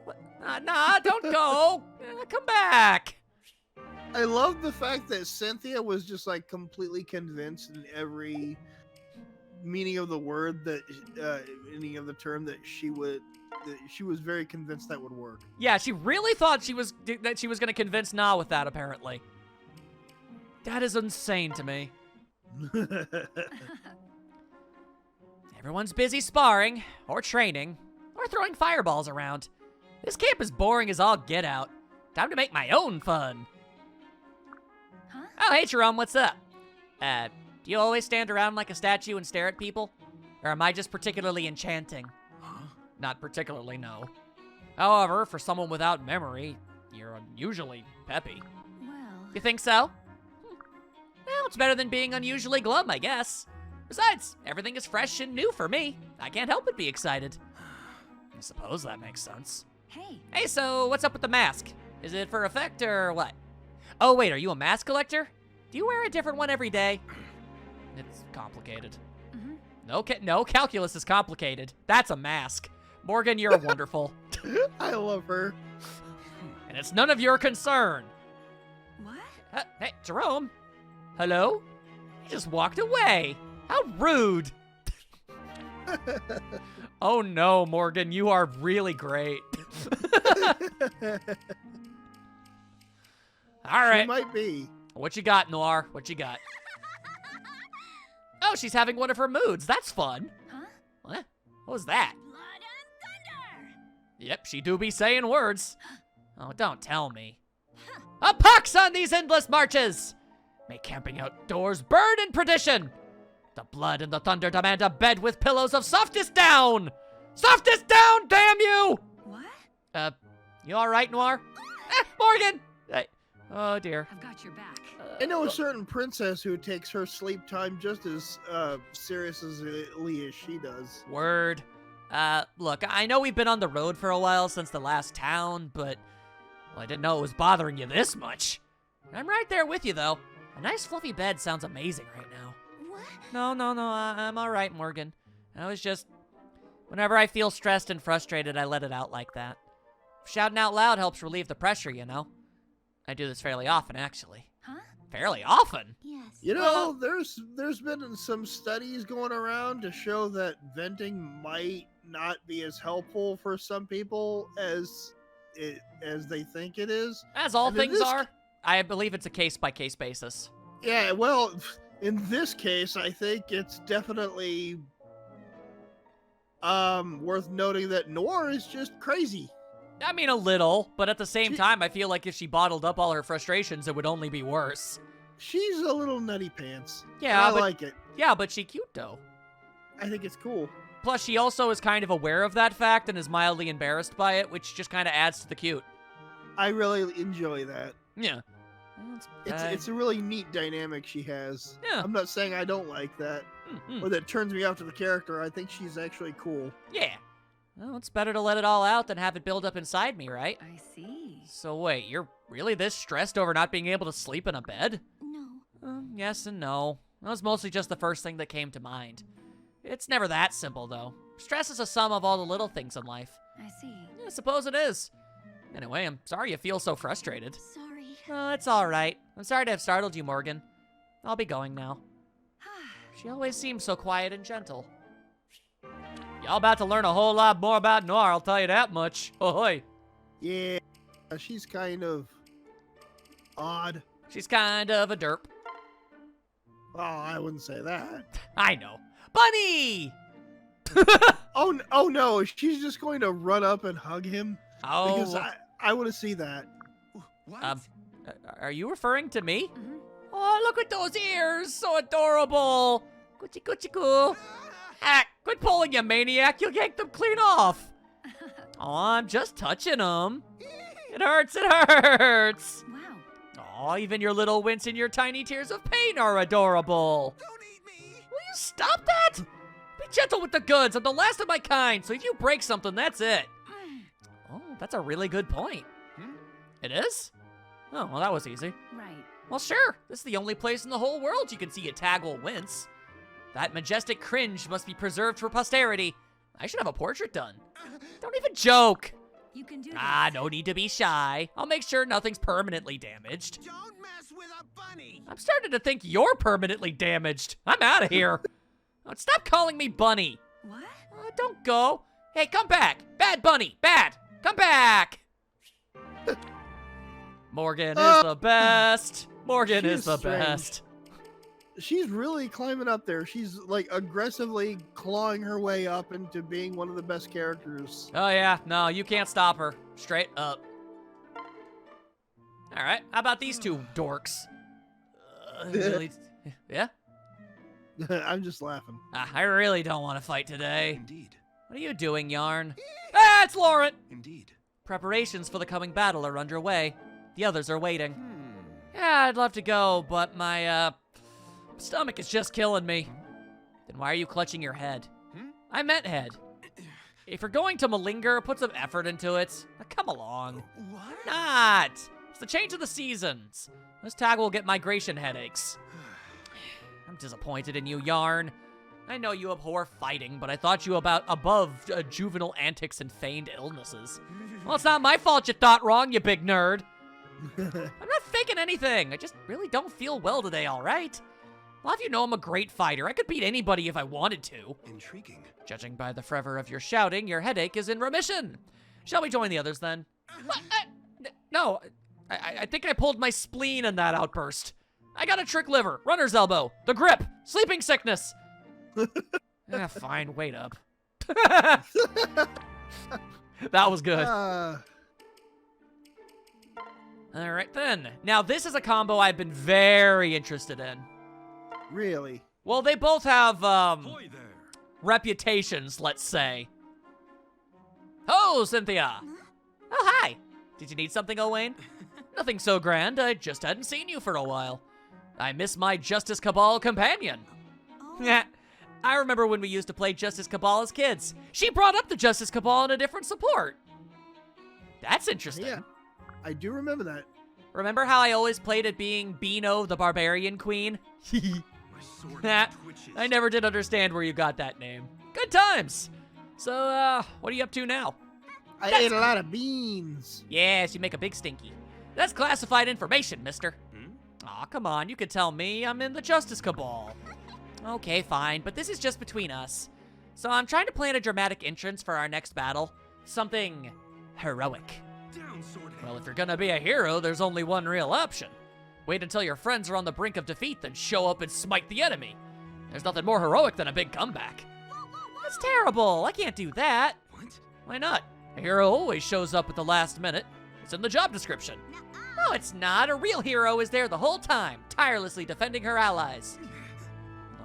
[SPEAKER 1] What? Nah, don't go. Come back.
[SPEAKER 4] I love the fact that Cynthia was just like completely convinced in every meaning of the word that meaning of the term that she was very convinced that would work.
[SPEAKER 1] Yeah, she really thought she was going to convince Na with that, apparently. That is insane to me. Everyone's busy sparring, or training, or throwing fireballs around. This camp is boring as all get out. Time to make my own fun.
[SPEAKER 2] Huh?
[SPEAKER 1] Oh, hey, Jerome, what's up? Do you always stand around like a statue and stare at people? Or am I just particularly enchanting? Not particularly, no. However, for someone without memory, you're unusually peppy.
[SPEAKER 2] Well.
[SPEAKER 1] You think so? Well, it's better than being unusually glum, I guess. Besides, everything is fresh and new for me. I can't help but be excited. I suppose that makes sense.
[SPEAKER 2] Hey.
[SPEAKER 1] Hey, so what's up with the mask? Is it for effect or what? Oh, wait, are you a mask collector? Do you wear a different one every day? It's complicated.
[SPEAKER 2] Mm-hmm.
[SPEAKER 1] No, calculus is complicated. That's a mask. Morgan, you're wonderful.
[SPEAKER 4] I love her.
[SPEAKER 1] And it's none of your concern.
[SPEAKER 2] What?
[SPEAKER 1] Hey, Jerome. Hello? He just walked away. How rude. Oh no, Morgan, you are really great. All right.
[SPEAKER 4] She might be.
[SPEAKER 1] What you got, Noir? What you got? Oh, she's having one of her moods. That's fun.
[SPEAKER 2] Huh?
[SPEAKER 1] What? What was that?
[SPEAKER 2] Blood and thunder.
[SPEAKER 1] Yep, she do be saying words. Oh, don't tell me. A pox on these endless marches! May camping outdoors burn in perdition! The blood and the thunder demand a bed with pillows of softest down! Softest down, damn you!
[SPEAKER 2] What?
[SPEAKER 1] You alright, Noir? Morgan! Hey. Oh, dear.
[SPEAKER 2] I've got your back.
[SPEAKER 4] I know a certain princess who takes her sleep time just as seriously as she does.
[SPEAKER 1] Word. Look, I know we've been on the road for a while since the last town, but well, I didn't know it was bothering you this much. I'm right there with you, though. A nice fluffy bed sounds amazing right now.
[SPEAKER 2] What?
[SPEAKER 1] No, I'm all right, Morgan. I was just... Whenever I feel stressed and frustrated, I let it out like that. Shouting out loud helps relieve the pressure, you know? I do this fairly often, actually.
[SPEAKER 2] Huh?
[SPEAKER 1] Fairly often?
[SPEAKER 2] Yes.
[SPEAKER 4] You know, there's been some studies going around to show that venting might not be as helpful for some people as they think it is.
[SPEAKER 1] As all
[SPEAKER 4] And in
[SPEAKER 1] things
[SPEAKER 4] this-
[SPEAKER 1] are. I believe it's a case-by-case basis.
[SPEAKER 4] Yeah, well, in this case, I think it's definitely worth noting that Noir is just crazy.
[SPEAKER 1] I mean, a little, but at the same
[SPEAKER 4] She-
[SPEAKER 1] time, I feel like if she bottled up all her frustrations, it would only be worse.
[SPEAKER 4] She's a little nutty pants.
[SPEAKER 1] Yeah,
[SPEAKER 4] I
[SPEAKER 1] but
[SPEAKER 4] like it.
[SPEAKER 1] yeah, but she cute though.
[SPEAKER 4] I think it's cool.
[SPEAKER 1] Plus, she also is kind of aware of that fact and is mildly embarrassed by it, which just kind of adds to the cute.
[SPEAKER 4] I really enjoy that.
[SPEAKER 1] Yeah.
[SPEAKER 4] It's a really neat dynamic she has.
[SPEAKER 1] Yeah.
[SPEAKER 4] I'm not saying I don't like that, or that turns me off to the character. I think she's actually cool.
[SPEAKER 1] Yeah. Well, it's better to let it all out than have it build up inside me, right?
[SPEAKER 2] I see.
[SPEAKER 1] So wait, you're really this stressed over not being able to sleep in a bed?
[SPEAKER 2] No.
[SPEAKER 1] Yes and no. That was mostly just the first thing that came to mind. It's never that simple, though. Stress is a sum of all the little things in life.
[SPEAKER 2] I see.
[SPEAKER 1] I suppose it is. Anyway, I'm sorry you feel so frustrated.
[SPEAKER 2] Sorry.
[SPEAKER 1] It's all right. I'm sorry to have startled you, Morgan. I'll be going now. She always seems so quiet and gentle. Y'all about to learn a whole lot more about Noir, I'll tell you that much. Ahoy.
[SPEAKER 4] Yeah, she's kind of odd.
[SPEAKER 1] She's kind of a derp.
[SPEAKER 4] Oh, I wouldn't say that.
[SPEAKER 1] I know. Bunny!
[SPEAKER 4] Oh no, she's just going to run up and hug him? Because
[SPEAKER 1] Oh,
[SPEAKER 4] I want to see that.
[SPEAKER 3] What?
[SPEAKER 1] are you referring to me?
[SPEAKER 2] Mhm.
[SPEAKER 1] Oh, look at those ears! So adorable! Coochie coochie coo! Ah, quit pulling, you maniac! You'll yank them clean off! Oh, I'm just touching them. It hurts, it hurts!
[SPEAKER 2] Wow.
[SPEAKER 1] Oh, even your little wince and your tiny tears of pain are adorable.
[SPEAKER 3] Don't eat me!
[SPEAKER 1] Will you stop that? Be gentle with the goods. I'm the last of my kind, so if you break something, that's it. Oh, that's a really good point.
[SPEAKER 3] Hmm?
[SPEAKER 1] It is? Oh, well, that was easy.
[SPEAKER 2] Right.
[SPEAKER 1] Well, sure. This is the only place in the whole world you can see a tag will wince. That majestic cringe must be preserved for posterity. I should have a portrait done. Don't even joke.
[SPEAKER 2] You can do
[SPEAKER 1] Ah,
[SPEAKER 2] this.
[SPEAKER 1] no need to be shy. I'll make sure nothing's permanently damaged.
[SPEAKER 3] Don't mess with a bunny!
[SPEAKER 1] I'm starting to think you're permanently damaged. I'm out of here. Oh, stop calling me Bunny.
[SPEAKER 2] What?
[SPEAKER 1] Don't go. Hey, come back. Bad Bunny. Bad. Come back. Morgan is the best. Morgan
[SPEAKER 4] She
[SPEAKER 1] is
[SPEAKER 4] is
[SPEAKER 1] the
[SPEAKER 4] strange.
[SPEAKER 1] best.
[SPEAKER 4] She's really climbing up there. She's like aggressively clawing her way up into being one of the best characters.
[SPEAKER 1] Oh, yeah. No, you can't stop her. Straight up. All right. How about these two dorks? Really? Yeah?
[SPEAKER 4] I'm just laughing.
[SPEAKER 1] I really don't want to fight today.
[SPEAKER 3] Indeed.
[SPEAKER 1] What are you doing, Yarn? Ah, it's Lauren!
[SPEAKER 3] Indeed.
[SPEAKER 1] Preparations for the coming battle are underway. The others are waiting.
[SPEAKER 3] Hmm.
[SPEAKER 1] Yeah, I'd love to go, but my, stomach is just killing me. Then why are you clutching your head?
[SPEAKER 3] Hmm?
[SPEAKER 1] I meant head. If you're going to malinger, put some effort into it. Now, come along.
[SPEAKER 3] What?
[SPEAKER 1] Not. It's the change of the seasons. This tag will get migration headaches. I'm disappointed in you, Yarn. I know you abhor fighting, but I thought you above juvenile antics and feigned illnesses. Well, it's not my fault you thought wrong, you big nerd. I'm not faking anything. I just really don't feel well today, all right? A lot of you know I'm a great fighter. I could beat anybody if I wanted to.
[SPEAKER 3] Intriguing.
[SPEAKER 1] Judging by the fervor of your shouting, your headache is in remission. Shall we join the others then? What? No, I think I pulled my spleen in that outburst. I got a trick liver, runner's elbow, the grip, sleeping sickness. Fine, wait up. That was good. All right then. Now this is a combo I've been very interested in.
[SPEAKER 4] Really?
[SPEAKER 1] Well, they both have
[SPEAKER 3] Hoy there.
[SPEAKER 1] reputations, let's say. Oh, Cynthia. Oh, hi. Did you need something, Owain? Nothing so grand. I just hadn't seen you for a while. I miss my Justice Cabal companion.
[SPEAKER 2] Oh.
[SPEAKER 1] I remember when we used to play Justice Cabal as kids. She brought up the Justice Cabal in a different support. That's interesting.
[SPEAKER 4] Yeah, I do remember that.
[SPEAKER 1] Remember how I always played it being Beano, the Barbarian Queen?
[SPEAKER 3] My sword
[SPEAKER 1] Nah,
[SPEAKER 3] twitches.
[SPEAKER 1] I never did understand where you got that name. Good times. So, what are you up to now?
[SPEAKER 4] I
[SPEAKER 1] That's-
[SPEAKER 4] ate a lot of beans.
[SPEAKER 1] Yes, you make a big stinky. That's classified information, mister.
[SPEAKER 3] Hmm?
[SPEAKER 1] Aw, come on, you could tell me I'm in the Justice Cabal. Okay, fine, but this is just between us. So I'm trying to plan a dramatic entrance for our next battle. Something heroic.
[SPEAKER 3] down, Swordhead.
[SPEAKER 1] Well, if you're gonna be a hero, there's only one real option. Wait until your friends are on the brink of defeat, then show up and smite the enemy. There's nothing more heroic than a big comeback. That's terrible. I can't do that.
[SPEAKER 3] What?
[SPEAKER 1] Why not? A hero always shows up at the last minute. It's in the job description. No, it's not. A real hero is there the whole time, tirelessly defending her allies.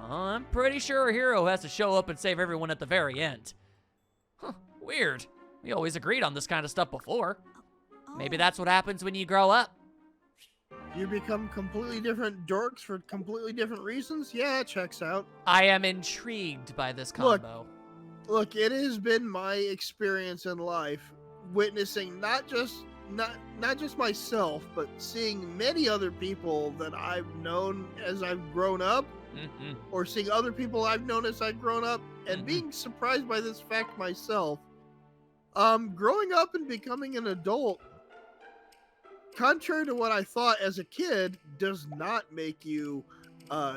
[SPEAKER 1] I'm pretty sure a hero has to show up and save everyone at the very end. Huh, weird. We always agreed on this kind of stuff before. Maybe that's what happens when you grow up.
[SPEAKER 4] You become completely different dorks for completely different reasons? Yeah, it checks out.
[SPEAKER 1] I am intrigued by this combo.
[SPEAKER 4] Look, it has been my experience in life witnessing not just myself, but seeing many other people that I've known as I've grown up, or seeing other people I've known as I've grown up, and being surprised by this fact myself. Growing up and becoming an adult, contrary to what I thought as a kid, does not make you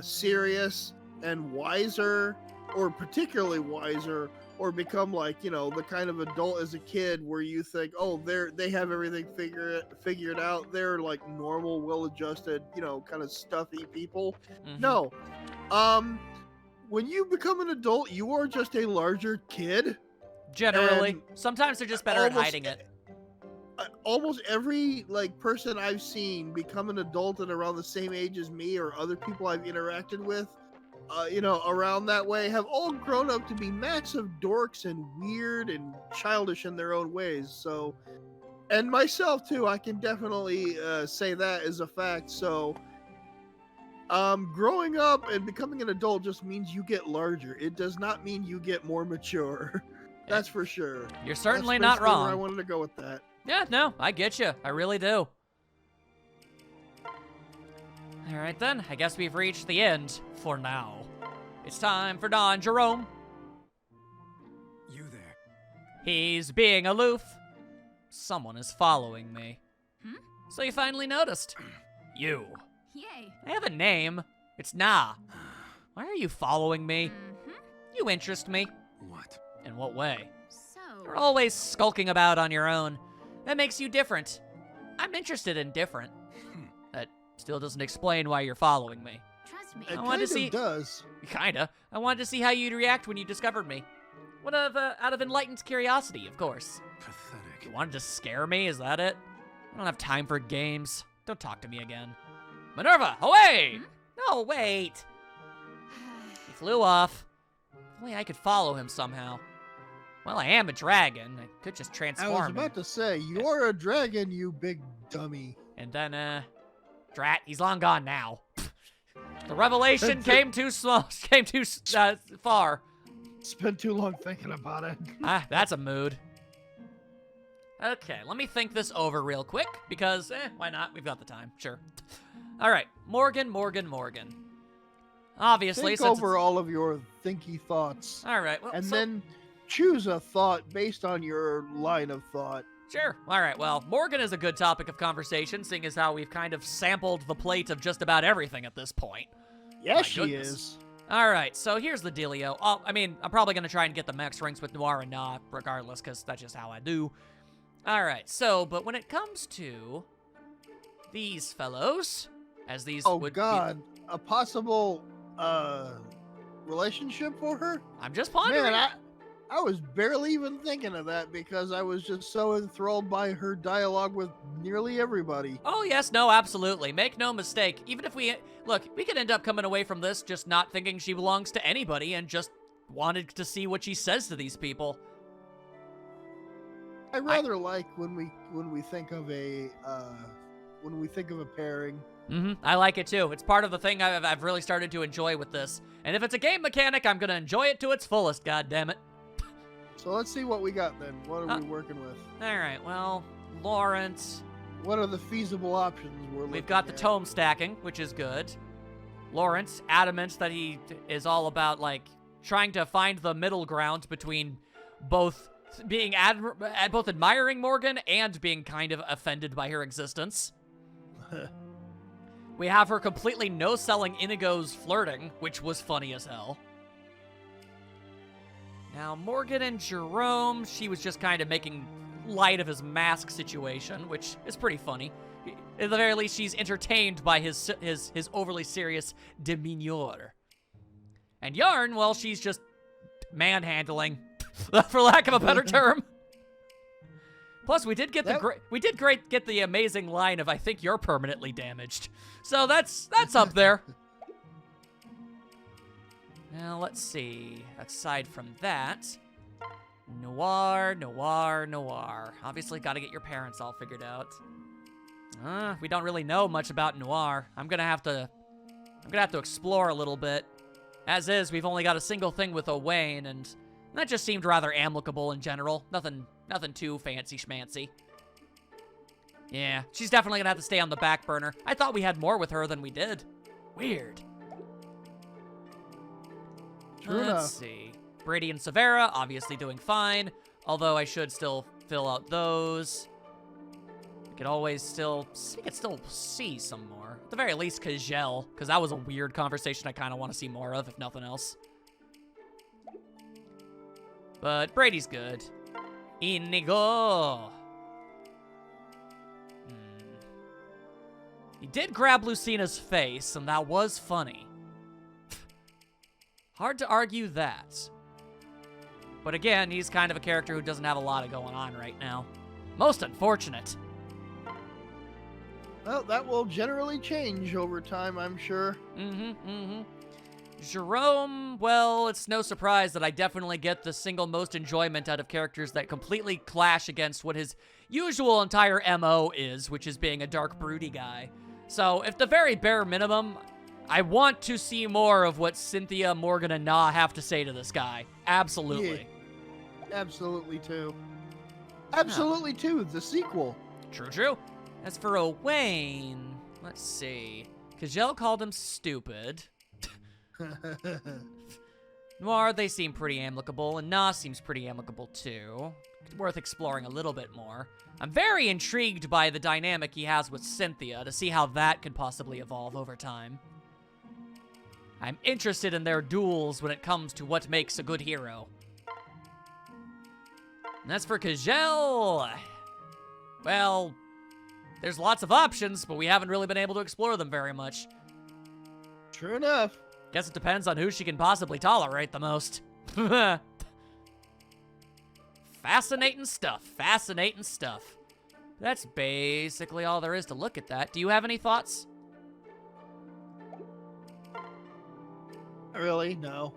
[SPEAKER 4] serious and wiser, or particularly wiser, or become like, the kind of adult as a kid where you think, oh, they have everything figured out. They're like normal, well-adjusted, kind of stuffy people. No. When you become an adult, you are just a larger kid.
[SPEAKER 1] Generally.
[SPEAKER 4] And
[SPEAKER 1] sometimes they're just better at hiding it.
[SPEAKER 4] Almost every person I've seen become an adult and around the same age as me, or other people I've interacted with, around that way, have all grown up to be massive dorks and weird and childish in their own ways. So, and myself too, I can definitely say that as a fact. So, growing up and becoming an adult just means you get larger. It does not mean you get more mature. That's for sure.
[SPEAKER 1] You're certainly
[SPEAKER 4] That's
[SPEAKER 1] not
[SPEAKER 4] basically
[SPEAKER 1] wrong.
[SPEAKER 4] where I wanted to go with that.
[SPEAKER 1] Yeah, no, I get you. I really do. All right, then. I guess we've reached the end for now. It's time for Don Jerome.
[SPEAKER 3] You there.
[SPEAKER 1] He's being aloof. Someone is following me. So you finally noticed. You.
[SPEAKER 2] Yay.
[SPEAKER 1] I have a name. It's Na. Why are you following me? You interest me.
[SPEAKER 3] What?
[SPEAKER 1] In what way?
[SPEAKER 2] So.
[SPEAKER 1] You're always skulking about on your own. That makes you different. I'm interested in different. That still doesn't explain why you're following me.
[SPEAKER 2] Trust me.
[SPEAKER 4] It
[SPEAKER 1] I wanted to
[SPEAKER 4] kind
[SPEAKER 1] see-
[SPEAKER 4] of does.
[SPEAKER 1] Kinda. I wanted to see how you'd react when you discovered me. Out of enlightened curiosity, of course.
[SPEAKER 3] Pathetic.
[SPEAKER 1] You wanted to scare me, is that it? I don't have time for games. Don't talk to me again. Minerva, away! No, wait. He flew off. If only I could follow him somehow. Well, I am a dragon. I could just
[SPEAKER 4] I
[SPEAKER 1] transform
[SPEAKER 4] was
[SPEAKER 1] him.
[SPEAKER 4] about to say, you're a dragon, you big dummy.
[SPEAKER 1] And then, drat, he's long gone now. The revelation came too small, far.
[SPEAKER 4] Spent too long thinking about it.
[SPEAKER 1] Ah, that's a mood. Okay, let me think this over real quick, because, why not? We've got the time, sure. All right, Morgan. Obviously,
[SPEAKER 4] Think
[SPEAKER 1] since
[SPEAKER 4] over all of your thinky thoughts,
[SPEAKER 1] all right, well,
[SPEAKER 4] and
[SPEAKER 1] so-
[SPEAKER 4] then choose a thought based on your line of thought.
[SPEAKER 1] Sure. All right, well, Morgan is a good topic of conversation, seeing as how we've kind of sampled the plate of just about everything at this point.
[SPEAKER 4] Yes,
[SPEAKER 1] My
[SPEAKER 4] she
[SPEAKER 1] goodness.
[SPEAKER 4] is.
[SPEAKER 1] All right, so here's the dealio. I'm probably going to try and get the max ranks with Noir and Na, regardless, because that's just how I do. All right, so, but when it comes to these fellows, as these
[SPEAKER 4] Oh
[SPEAKER 1] would
[SPEAKER 4] God, a possible relationship for her?
[SPEAKER 1] I'm just pondering.
[SPEAKER 4] Man, I was barely even thinking of that because I was just so enthralled by her dialogue with nearly everybody.
[SPEAKER 1] Oh, yes, no, absolutely. Make no mistake. Even if we could end up coming away from this just not thinking she belongs to anybody and just wanted to see what she says to these people.
[SPEAKER 4] I rather like when we think of a pairing.
[SPEAKER 1] I like it too. It's part of the thing I've really started to enjoy with this. And if it's a game mechanic, I'm gonna enjoy it to its fullest, goddammit.
[SPEAKER 4] So let's see what we got then. What are we working with?
[SPEAKER 1] Alright, well, Lawrence.
[SPEAKER 4] What are the feasible options we're looking
[SPEAKER 1] We've got the
[SPEAKER 4] at?
[SPEAKER 1] tome stacking, which is good. Lawrence, adamant that he is all about, like, trying to find the middle ground between both being both admiring Morgan and being kind of offended by her existence. We have her completely no-selling Inigo's flirting, which was funny as hell. Now, Morgan and Jerome, she was just kind of making light of his mask situation, which is pretty funny. At the very least, she's entertained by his overly serious demeanor. And Yarn, well, she's just manhandling, for lack of a better term. Plus, we did get get the amazing line of "I think you're permanently damaged," so that's up there. Now let's see. Aside from that, Noir. Obviously, got to get your parents all figured out. We don't really know much about Noir. I'm gonna have to explore a little bit. As is, we've only got a single thing with Owain, and that just seemed rather amicable in general. Nothing too fancy schmancy. Yeah, she's definitely gonna have to stay on the back burner. I thought we had more with her than we did. Weird.
[SPEAKER 4] True
[SPEAKER 1] Let's
[SPEAKER 4] enough.
[SPEAKER 1] see. Brady and Severa, obviously doing fine. Although I should still fill out those. We could still see some more. At the very least, Kajel, because that was a weird conversation I kind of want to see more of, if nothing else. But Brady's good. Inigo. He did grab Lucina's face, and that was funny. Hard to argue that. But again, he's kind of a character who doesn't have a lot of going on right now. Most unfortunate.
[SPEAKER 4] Well, that will generally change over time, I'm sure.
[SPEAKER 1] Jerome, well, it's no surprise that I definitely get the single most enjoyment out of characters that completely clash against what his usual entire MO is, which is being a dark, broody guy. So, if the very bare minimum, I want to see more of what Cynthia, Morgan, and Na have to say to this guy. Absolutely.
[SPEAKER 4] Yeah, absolutely, too. Absolutely, too, the sequel.
[SPEAKER 1] True. As for Owain, let's see. Kajel called him stupid. Noir, they seem pretty amicable, and Na seems pretty amicable too. Worth exploring a little bit more. I'm very intrigued by the dynamic he has with Cynthia to see how that could possibly evolve over time. I'm interested in their duels when it comes to what makes a good hero. And as for Kajel, well, there's lots of options, but we haven't really been able to explore them very much.
[SPEAKER 4] True enough.
[SPEAKER 1] Guess it depends on who she can possibly tolerate the most. Fascinating stuff. That's basically all there is to look at that. Do you have any thoughts?
[SPEAKER 4] Really? No.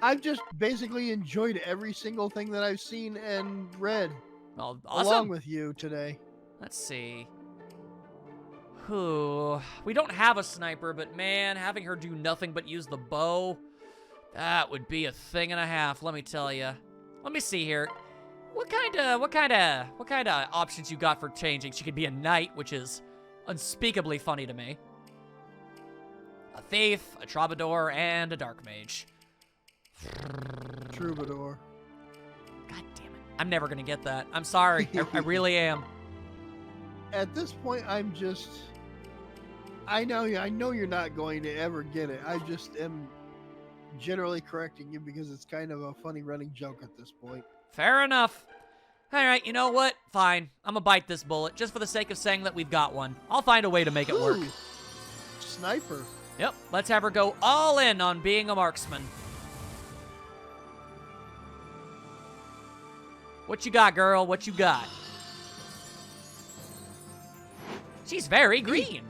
[SPEAKER 4] I've just basically enjoyed every single thing that I've seen and read.
[SPEAKER 1] Well, awesome.
[SPEAKER 4] Along with you today.
[SPEAKER 1] Let's see. We don't have a sniper, but man, having her do nothing but use the bow, that would be a thing and a half, let me tell you. Let me see here. What kind of options you got for changing? She could be a knight, which is unspeakably funny to me. A thief, a troubadour, and a dark mage.
[SPEAKER 4] Troubadour.
[SPEAKER 1] God damn it. I'm never gonna get that. I'm sorry. I really am.
[SPEAKER 4] At this point, I'm just... I know you're not going to ever get it. I just am generally correcting you because it's kind of a funny running joke at this point.
[SPEAKER 1] Fair enough. All right, you know what? Fine. I'm gonna bite this bullet just for the sake of saying that we've got one. I'll find a way to make it work.
[SPEAKER 4] Ooh, sniper.
[SPEAKER 1] Yep, let's have her go all in on being a marksman. What you got, girl? What you got? She's very green.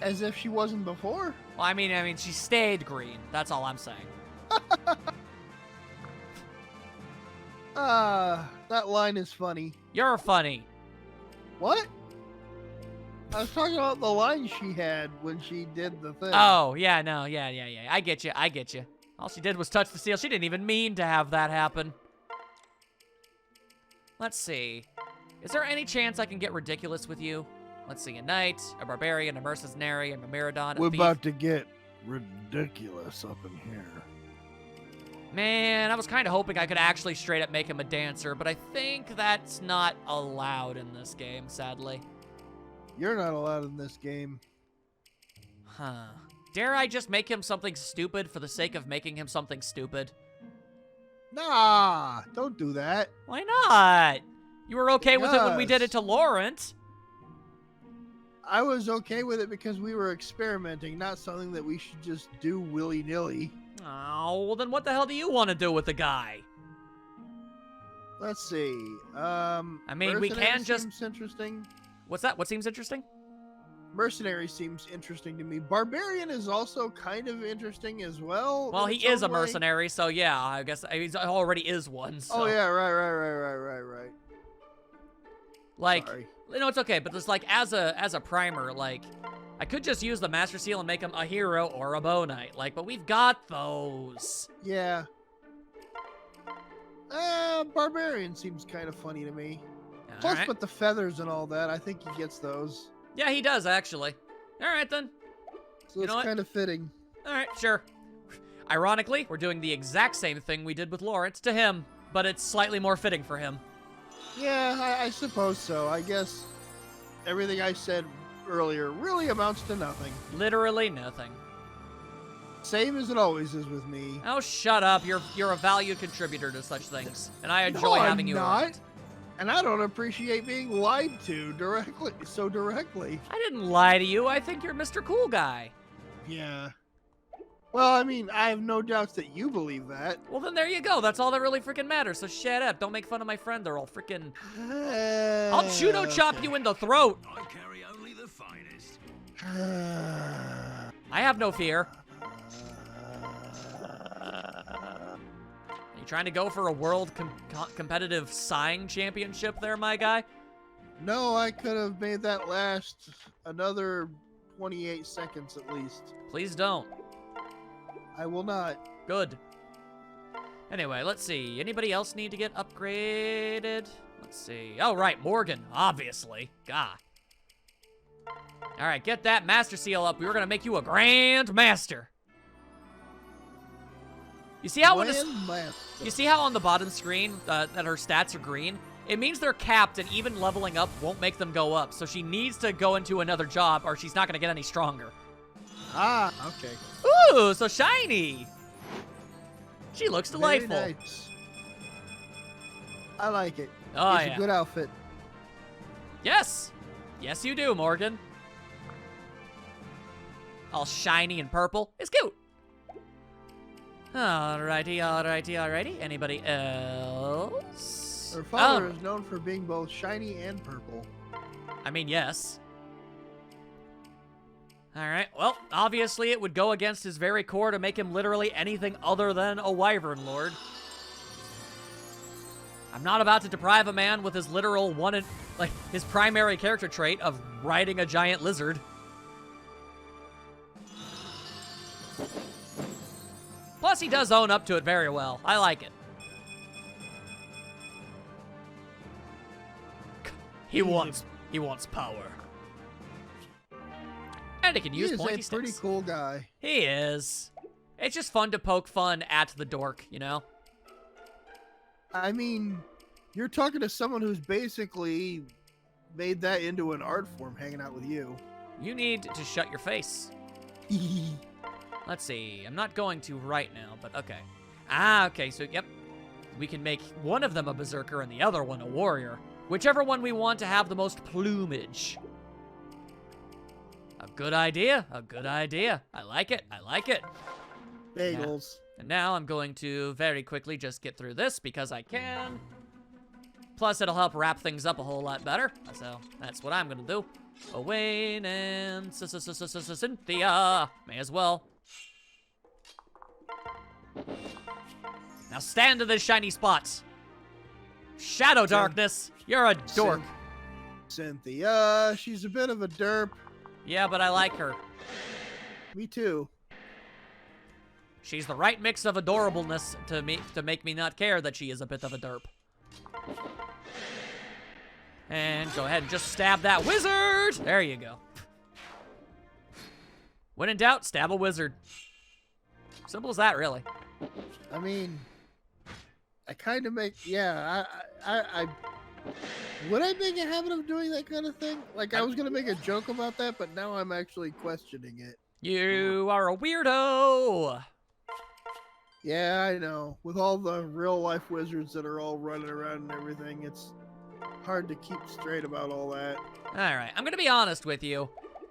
[SPEAKER 4] As if she wasn't before.
[SPEAKER 1] Well, I mean, she stayed green. That's all I'm saying.
[SPEAKER 4] That line is funny.
[SPEAKER 1] You're funny.
[SPEAKER 4] What? I was talking about the line she had when she did the thing.
[SPEAKER 1] Oh, yeah, no, yeah. I get you. All she did was touch the seal. She didn't even mean to have that happen. Let's see. Is there any chance I can get ridiculous with you? Let's see, a knight, a barbarian, a mercenary, and a Myrmidon, a
[SPEAKER 4] We're
[SPEAKER 1] thief.
[SPEAKER 4] about to get ridiculous up in here.
[SPEAKER 1] Man, I was kind of hoping I could actually straight up make him a dancer, but I think that's not allowed in this game, sadly.
[SPEAKER 4] You're not allowed in this game.
[SPEAKER 1] Dare I just make him something stupid for the sake of making him something stupid?
[SPEAKER 4] Nah, don't do that.
[SPEAKER 1] Why not? You were okay with it when we did it
[SPEAKER 4] Yes.
[SPEAKER 1] to Laurent.
[SPEAKER 4] I was okay with it because we were experimenting, not something that we should just do willy-nilly.
[SPEAKER 1] Oh, well then what the hell do you want to do with the guy?
[SPEAKER 4] Let's see.
[SPEAKER 1] I mean, we
[SPEAKER 4] Mercenary
[SPEAKER 1] can just...
[SPEAKER 4] seems interesting.
[SPEAKER 1] What's that? What seems interesting?
[SPEAKER 4] Mercenary seems interesting to me. Barbarian is also kind of interesting as well.
[SPEAKER 1] Well,
[SPEAKER 4] in
[SPEAKER 1] he
[SPEAKER 4] its
[SPEAKER 1] is a
[SPEAKER 4] own way.
[SPEAKER 1] mercenary, so yeah, I guess he already is one. So.
[SPEAKER 4] Oh yeah, right.
[SPEAKER 1] Like,
[SPEAKER 4] Sorry.
[SPEAKER 1] you know, it's okay, but just like as a primer, like, I could just use the Master Seal and make him a hero or a bow knight, like, but we've got those.
[SPEAKER 4] Yeah. Barbarian seems kind of funny to me. Plus,
[SPEAKER 1] Alright.
[SPEAKER 4] with the feathers and all that, I think he gets those.
[SPEAKER 1] Yeah, he does actually. All right then.
[SPEAKER 4] So
[SPEAKER 1] You
[SPEAKER 4] it's
[SPEAKER 1] know what?
[SPEAKER 4] kind of fitting.
[SPEAKER 1] All right, sure. Ironically, we're doing the exact same thing we did with Laurent to him, but it's slightly more fitting for him.
[SPEAKER 4] Yeah, I suppose so. I guess everything I said earlier really amounts to nothing.
[SPEAKER 1] Literally nothing.
[SPEAKER 4] Same as it always is with me.
[SPEAKER 1] Oh, shut up. You're a valued contributor to such things, and I enjoy
[SPEAKER 4] No, I'm
[SPEAKER 1] having you
[SPEAKER 4] not.
[SPEAKER 1] around.
[SPEAKER 4] And I don't appreciate being lied to directly.
[SPEAKER 1] I didn't lie to you. I think you're Mr. Cool Guy.
[SPEAKER 4] Yeah. Well, I mean, I have no doubts that you believe that.
[SPEAKER 1] Well, then there you go. That's all that really freaking matters. So shut up. Don't make fun of my friend, or I'll freaking... I'll judo chop you in the throat.
[SPEAKER 3] I carry only the finest.
[SPEAKER 1] I have no fear. Are you trying to go for a world competitive sighing championship there, my guy?
[SPEAKER 4] No, I could have made that last another 28 seconds at least.
[SPEAKER 1] Please don't.
[SPEAKER 4] I will not.
[SPEAKER 1] Good. Anyway, let's see. Anybody else need to get upgraded? Let's see. Oh, right, Morgan, obviously. God. All right, get that Master Seal up. We were going to make you a Grand Master. You see how you see how on the bottom screen that her stats are green? It means they're capped, and even leveling up won't make them go up. So she needs to go into another job, or she's not going to get any stronger.
[SPEAKER 4] Ah, okay.
[SPEAKER 1] Ooh, so shiny. She looks delightful.
[SPEAKER 4] Very nice. I like it.
[SPEAKER 1] Oh,
[SPEAKER 4] It's
[SPEAKER 1] yeah.
[SPEAKER 4] a good outfit.
[SPEAKER 1] Yes. Yes, you do, Morgan. All shiny and purple. It's cute. Alrighty. Anybody else?
[SPEAKER 4] Her father is known for being both shiny and purple.
[SPEAKER 1] I mean, yes. Alright, well, obviously it would go against his very core to make him literally anything other than a Wyvern Lord. I'm not about to deprive a man with his literal his primary character trait of riding a giant lizard. Plus, he does own up to it very well. I like it. He wants power. And he can use pointy
[SPEAKER 4] He is a pretty
[SPEAKER 1] sticks.
[SPEAKER 4] cool guy.
[SPEAKER 1] He is. It's just fun to poke fun at the dork, you know?
[SPEAKER 4] I mean, you're talking to someone who's basically made that into an art form hanging out with you.
[SPEAKER 1] You need to shut your face. Let's see. I'm not going to right now, but okay. Ah, okay, so yep. We can make one of them a berserker and the other one a warrior. Whichever one we want to have the most plumage. A good idea. A good idea. I like it. I like it.
[SPEAKER 4] Bagels.
[SPEAKER 1] And now I'm going to very quickly just get through this because I can. Plus, it'll help wrap things up a whole lot better. So that's what I'm going to do. Owain and Cynthia. May as well. Now stand to the shiny spots. Shadow Darkness. You're a dork.
[SPEAKER 4] Cynthia, she's a bit of a derp.
[SPEAKER 1] Yeah, but I like her.
[SPEAKER 4] Me too.
[SPEAKER 1] She's the right mix of adorableness to make me not care that she is a bit of a derp. And go ahead and just stab that wizard! There you go. When in doubt, stab a wizard. Simple as that, really.
[SPEAKER 4] I mean, I kind of make, yeah, I would I make a habit of doing that kind of thing? Like, I was going to make a joke about that, but now I'm actually questioning it.
[SPEAKER 1] You are a weirdo!
[SPEAKER 4] Yeah, I know. With all the real life wizards that are all running around and everything, it's hard to keep straight about all that.
[SPEAKER 1] All right, I'm gonna be honest with you.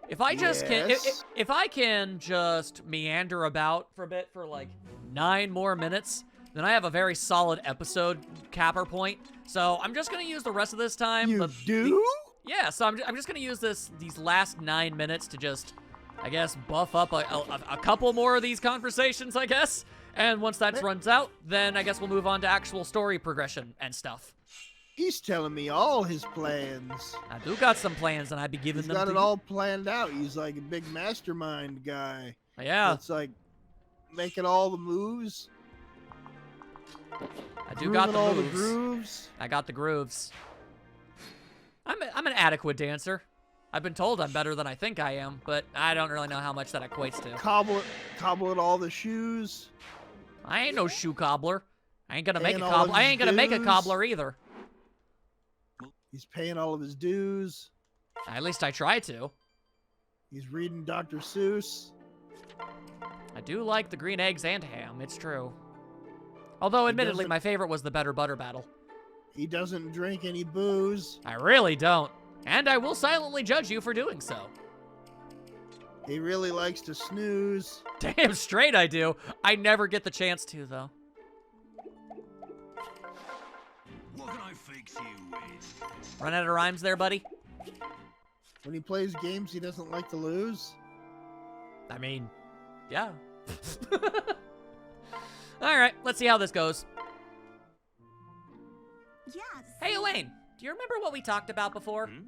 [SPEAKER 1] If I just can,
[SPEAKER 4] Yes.
[SPEAKER 1] if I can just meander about for a bit for like 9 more minutes, then I have a very solid episode capper point. So I'm just gonna use the rest of this time.
[SPEAKER 4] You do?
[SPEAKER 1] Yeah, so I'm just gonna use these last 9 minutes to just, I guess, buff up a couple more of these conversations, I guess. And once that runs out, then I guess we'll move on to actual story progression and stuff.
[SPEAKER 4] He's telling me all his plans.
[SPEAKER 1] I do got some plans, and I'd be giving
[SPEAKER 4] He's
[SPEAKER 1] them
[SPEAKER 4] got
[SPEAKER 1] to
[SPEAKER 4] it
[SPEAKER 1] you.
[SPEAKER 4] all planned out. He's like a big mastermind guy.
[SPEAKER 1] Yeah,
[SPEAKER 4] It's like making all the moves.
[SPEAKER 1] I do got
[SPEAKER 4] grooving
[SPEAKER 1] the
[SPEAKER 4] all
[SPEAKER 1] moves.
[SPEAKER 4] the grooves.
[SPEAKER 1] I got the grooves. I'm an adequate dancer. I've been told I'm better than I think I am, but I don't really know how much that equates to.
[SPEAKER 4] Cobbling all the shoes.
[SPEAKER 1] I ain't no shoe cobbler. I ain't gonna make a
[SPEAKER 4] Paying all
[SPEAKER 1] cobbler.
[SPEAKER 4] of
[SPEAKER 1] I
[SPEAKER 4] his
[SPEAKER 1] ain't gonna make a
[SPEAKER 4] dues.
[SPEAKER 1] cobbler either.
[SPEAKER 4] He's paying all of his dues.
[SPEAKER 1] At least I try to.
[SPEAKER 4] He's reading Dr. Seuss.
[SPEAKER 1] I do like the green eggs and ham, it's true. Although, admittedly,
[SPEAKER 4] doesn't-
[SPEAKER 1] my favorite was the better butter battle.
[SPEAKER 4] He doesn't drink any booze.
[SPEAKER 1] I really don't. And I will silently judge you for doing so.
[SPEAKER 4] He really likes to snooze.
[SPEAKER 1] Damn straight I do. I never get the chance to, though.
[SPEAKER 3] What can I fix you with?
[SPEAKER 1] Run out of rhymes there, buddy?
[SPEAKER 4] When he plays games, he doesn't like to lose.
[SPEAKER 1] I mean, yeah. Alright, let's see how this goes.
[SPEAKER 2] Yes.
[SPEAKER 1] Hey, Elaine, do you remember what we talked about before?
[SPEAKER 3] Hmm?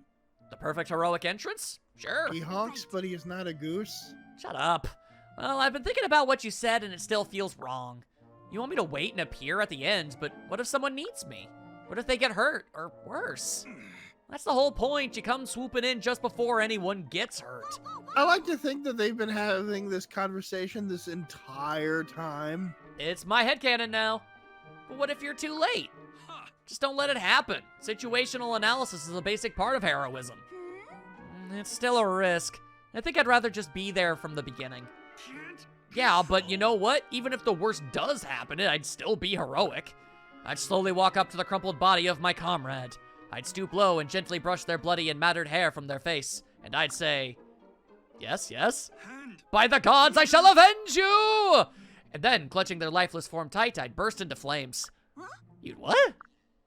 [SPEAKER 1] The perfect heroic entrance? Sure.
[SPEAKER 4] He honks, but he is not a goose.
[SPEAKER 1] Shut up. Well, I've been thinking about what you said, and it still feels wrong. You want me to wait and appear at the end, but what if someone needs me? What if they get hurt, or worse? That's the whole point. You come swooping in just before anyone gets hurt.
[SPEAKER 4] I like to think that they've been having this conversation this entire time.
[SPEAKER 1] It's my headcanon now. But what if you're too late?
[SPEAKER 3] Ha!
[SPEAKER 1] Just don't let it happen. Situational analysis is a basic part of heroism. It's still a risk. I think I'd rather just be there from the beginning.
[SPEAKER 3] Can't.
[SPEAKER 1] Yeah, but you know what? Even if the worst does happen, I'd still be heroic. I'd slowly walk up to the crumpled body of my comrade. I'd stoop low and gently brush their bloody and matted hair from their face. And I'd say, yes, yes?
[SPEAKER 3] Hand.
[SPEAKER 1] By the gods, I shall avenge you! And then, clutching their lifeless form tight, I'd burst into flames. You'd what?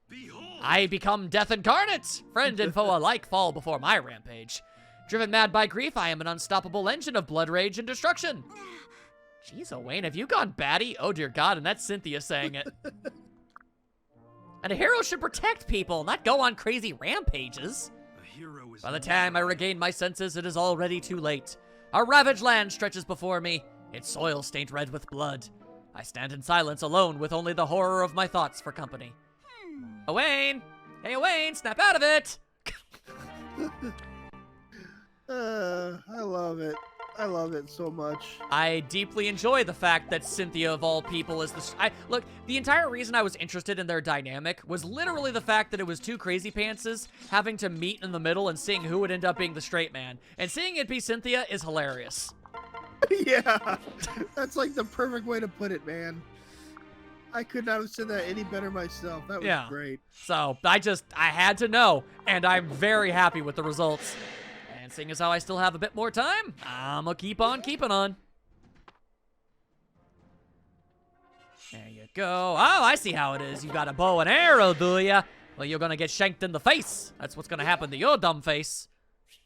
[SPEAKER 3] Behold.
[SPEAKER 1] I become death incarnate! Friend and foe alike fall before my rampage. Driven mad by grief, I am an unstoppable engine of blood rage and destruction. Jeez, Owain, have you gone batty? Oh dear God, and that's Cynthia saying it. And a hero should protect people, not go on crazy rampages.
[SPEAKER 3] A hero is
[SPEAKER 1] By the time I regain my senses, it is already too late. A ravaged land stretches before me, its soil stained red with blood. I stand in silence alone with only the horror of my thoughts for company. Owain! Hey, Owain, snap out of it!
[SPEAKER 4] I love it. I love it so much.
[SPEAKER 1] I deeply enjoy the fact that Cynthia, of all people, is the... Look, the entire reason I was interested in their dynamic was literally the fact that it was two crazy pantses having to meet in the middle and seeing who would end up being the straight man. And seeing it be Cynthia is hilarious.
[SPEAKER 4] Yeah, that's like the perfect way to put it, man. I could not have said that any better myself. That was
[SPEAKER 1] Yeah.
[SPEAKER 4] great.
[SPEAKER 1] So, I had to know, and I'm very happy with the results. And seeing as how I still have a bit more time, I'm gonna keep on keeping on. There you go. Oh, I see how it is. You got a bow and arrow, do ya? Well, you're gonna get shanked in the face. That's what's gonna happen to your dumb face.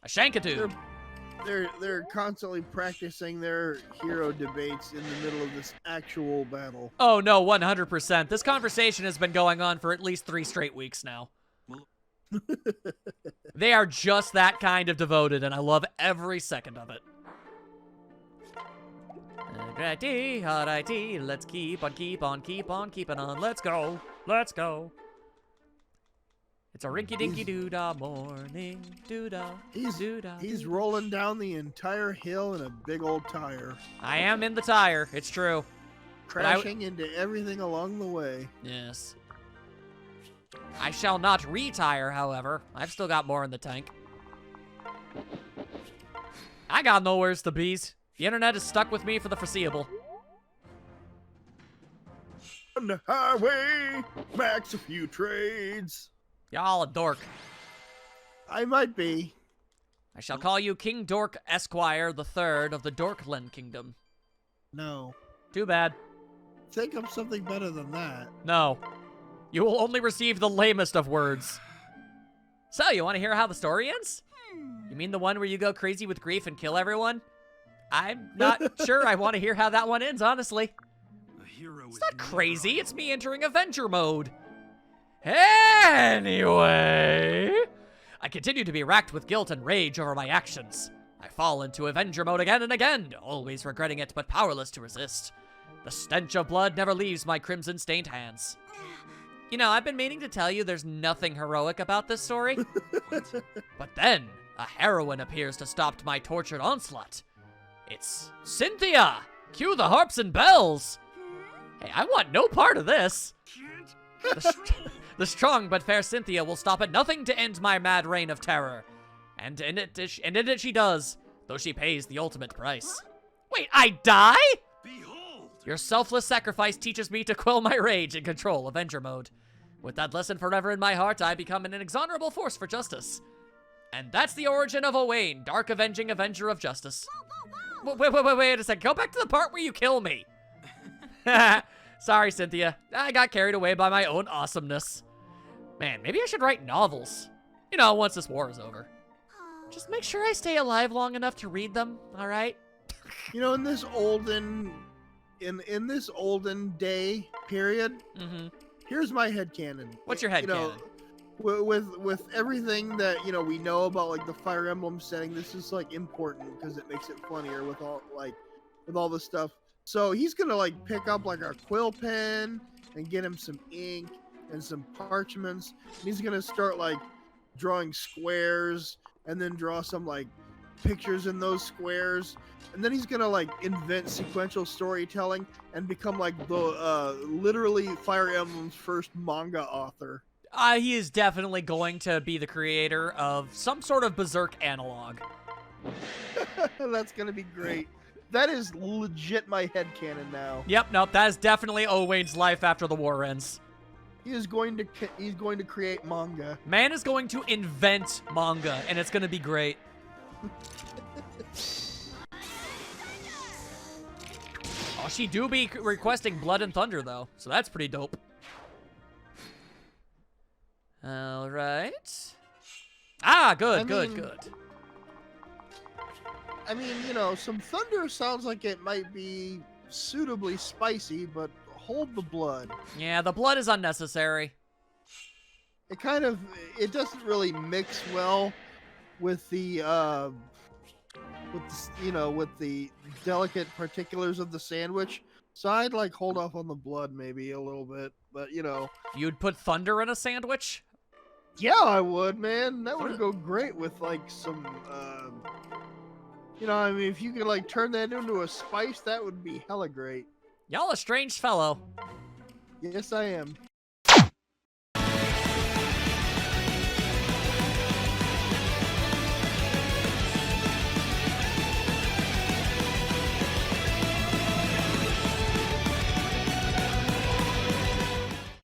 [SPEAKER 1] A shankitude.
[SPEAKER 4] They're constantly practicing their hero debates in the middle of this actual battle.
[SPEAKER 1] Oh, no, 100%. This conversation has been going on for at least 3 straight weeks now. They are just that kind of devoted, and I love every second of it. Alrighty, let's keep on keeping on. Let's go, let's go. It's a rinky-dinky doo-dah morning, doo-dah, doo-dah.
[SPEAKER 4] He's rolling down the entire hill in a big old tire,
[SPEAKER 1] I am in the tire, it's true.
[SPEAKER 4] crashing into everything along the way.
[SPEAKER 1] Yes. I shall not retire, however. I've still got more in the tank. I got nowheres to bees. The internet is stuck with me for the foreseeable.
[SPEAKER 4] on the highway, max a few trades.
[SPEAKER 1] Y'all a dork.
[SPEAKER 4] I might be.
[SPEAKER 1] I shall call you King Dork Esquire the Third of the Dorkland Kingdom.
[SPEAKER 4] No.
[SPEAKER 1] Too bad.
[SPEAKER 4] Think of something better than that.
[SPEAKER 1] No. You will only receive the lamest of words. So, you want to hear how the story ends? You mean the one where you go crazy with grief and kill everyone? I'm not sure I want to hear how that one ends, honestly.
[SPEAKER 3] A hero
[SPEAKER 1] It's
[SPEAKER 3] is
[SPEAKER 1] not
[SPEAKER 3] never
[SPEAKER 1] crazy, it's me entering Avenger mode. Anyway, I continue to be racked with guilt and rage over my actions. I fall into Avenger mode again and again, always regretting it but powerless to resist. The stench of blood never leaves my crimson-stained hands. You know, I've been meaning to tell you there's nothing heroic about this story. But then, a heroine appears to stop my tortured onslaught. It's Cynthia! Cue the harps and bells! Hey, I want no part of this. The strong but fair Cynthia will stop at nothing to end my mad reign of terror. And in it she does, though she pays the ultimate price. Wait, I die?
[SPEAKER 3] Behold!
[SPEAKER 1] Your selfless sacrifice teaches me to quell my rage and control Avenger mode. With that lesson forever in my heart, I become an inexorable force for justice. And that's the origin of Owain, Dark Avenging Avenger of Justice. Wait a second. Go back to the part where you kill me. Sorry, Cynthia. I got carried away by my own awesomeness. Man, maybe I should write novels. You know, once this war is over. Just make sure I stay alive long enough to read them, alright?
[SPEAKER 4] You know, in this olden day period, here's my headcanon.
[SPEAKER 1] What's your
[SPEAKER 4] You know,
[SPEAKER 1] headcanon?
[SPEAKER 4] with everything that we know about like the Fire Emblem setting, this is like important because it makes it funnier with all the stuff. So he's gonna like pick up like a quill pen and get him some ink and some parchments. And he's gonna start like drawing squares and then draw some like pictures in those squares. And then he's gonna like invent sequential storytelling and become like the literally Fire Emblem's first manga author.
[SPEAKER 1] He is definitely going to be the creator of some sort of Berserk analog.
[SPEAKER 4] That's gonna be great. That is legit my headcanon now.
[SPEAKER 1] Yep, nope, that is definitely Owain's life after the war ends.
[SPEAKER 4] He's going to create manga.
[SPEAKER 1] Man is going to invent manga, and it's going to be great. Oh, she do be requesting Blood and Thunder, though, so that's pretty dope. All right. Ah, good.
[SPEAKER 4] I mean, some thunder sounds like it might be suitably spicy, but hold the blood.
[SPEAKER 1] Yeah, the blood is unnecessary.
[SPEAKER 4] It doesn't really mix well with the with the delicate particulars of the sandwich. So I'd like hold off on the blood maybe a little bit, but
[SPEAKER 1] You'd put thunder in a sandwich?
[SPEAKER 4] Yeah, I would, man. That would go great with like some I mean, if you could like turn that into a spice, that would be hella great.
[SPEAKER 1] Y'all a strange fellow.
[SPEAKER 4] Yes, I am.